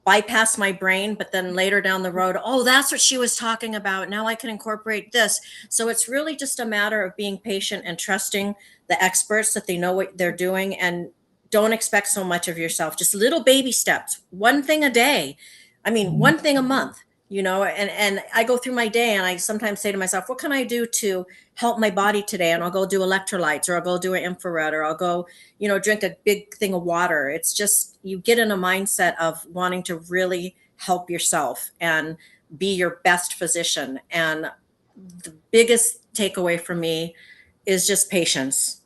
bypass my brain, but then later down the road, oh, that's what she was talking about. Now I can incorporate this. So it's really just a matter of being patient and trusting the experts that they know what they're doing, and don't expect so much of yourself. Just little baby steps, one thing a day. I mean, one thing a month, and I go through my day and I sometimes say to myself, what can I do to help my body today? And I'll go do electrolytes, or I'll go do an infrared, or I'll go, drink a big thing of water. It's just, you get in a mindset of wanting to really help yourself and be your best physician. And the biggest takeaway for me is just patience.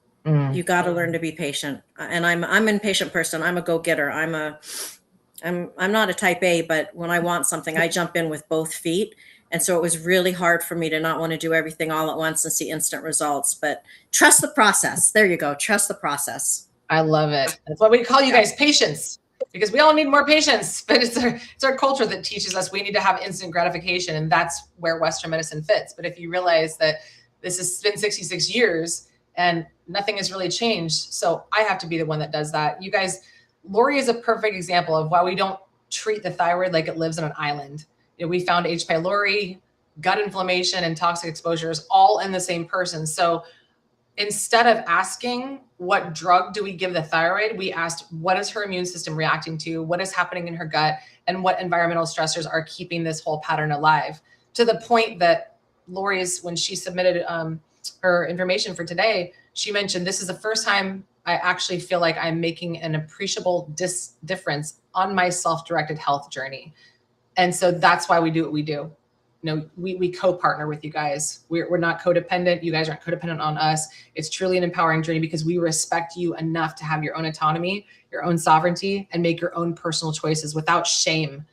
You got to learn to be patient. And I'm an impatient person. I'm a go-getter. I'm not a type A, but when I want something, I jump in with both feet. And so it was really hard for me to not want to do everything all at once and see instant results, but trust the process. There you go. Trust the process. I love it. That's why we call you guys patience, because we all need more patience, but it's our culture that teaches us we need to have instant gratification. And that's where Western medicine fits. But if you realize that this has been 66 years and nothing has really changed, so I have to be the one that does that. You guys, Lori is a perfect example of why we don't treat the thyroid like it lives on an island. We found H. pylori, gut inflammation, and toxic exposures all in the same person. So instead of asking what drug do we give the thyroid, we asked what is her immune system reacting to, what is happening in her gut, and what environmental stressors are keeping this whole pattern alive. To the point that Lori's, when she submitted her information for today, she mentioned, this is the first time I actually feel like I'm making an appreciable difference on my self-directed health journey. And so that's why we do what we do. We co-partner with you guys. We're not codependent. You guys aren't codependent on us. It's truly an empowering journey because we respect you enough to have your own autonomy, your own sovereignty, and make your own personal choices without shame.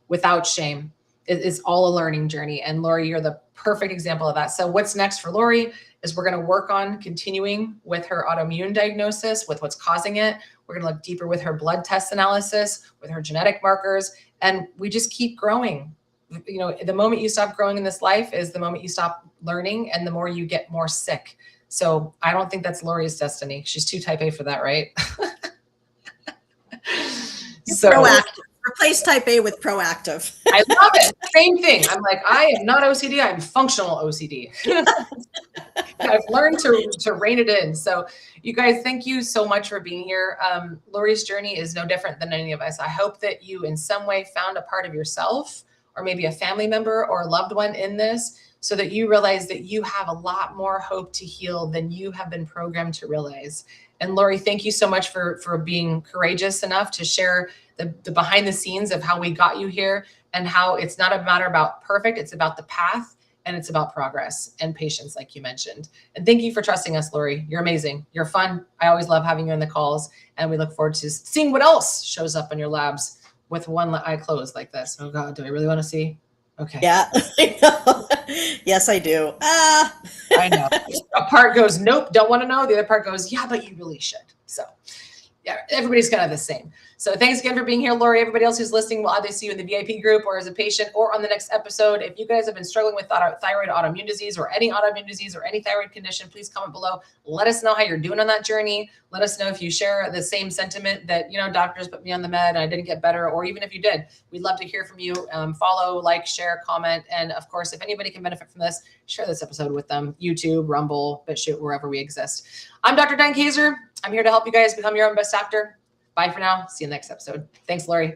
Without shame. It's all a learning journey. And Lori, you're the perfect example of that. So what's next for Lori is we're going to work on continuing with her autoimmune diagnosis, with what's causing it. We're going to look deeper with her blood test analysis, with her genetic markers, and we just keep growing. The moment you stop growing in this life is the moment you stop learning, and the more you get more sick. So I don't think that's Lori's destiny. She's too type A for that, right? So proactive. Replace type A with proactive. I love it. Same thing. I'm like, I am not OCD. I'm functional OCD. I've learned to rein it in. So you guys, thank you so much for being here. Lori's journey is no different than any of us. I hope that you in some way found a part of yourself, or maybe a family member or a loved one in this, so that you realize that you have a lot more hope to heal than you have been programmed to realize. And Lori, thank you so much for being courageous enough to share the behind the scenes of how we got you here, and how it's not a matter about perfect, it's about the path, and it's about progress and patience, like you mentioned. And thank you for trusting us, Lori. You're amazing. You're fun. I always love having you on the calls, and we look forward to seeing what else shows up in your labs with one eye closed like this. Oh God, do I really want to see? Okay. Yeah. I know. Yes, I do. I know. A part goes, nope, don't want to know. The other part goes, yeah, but you really should. So yeah, everybody's kind of the same. So thanks again for being here, Lori. Everybody else who's listening, we'll either see you in the VIP group or as a patient or on the next episode. If you guys have been struggling with thyroid autoimmune disease or any autoimmune disease or any thyroid condition, please comment below. Let us know how you're doing on that journey. Let us know if you share the same sentiment that, doctors put me on the med and I didn't get better, or even if you did. We'd love to hear from you. Follow, like, share, comment. And of course, if anybody can benefit from this, share this episode with them. YouTube, Rumble, BitChute, wherever we exist. I'm Dr. Diane Kaiser. I'm here to help you guys become your own best doctor. Bye for now. See you next episode. Thanks, Lori.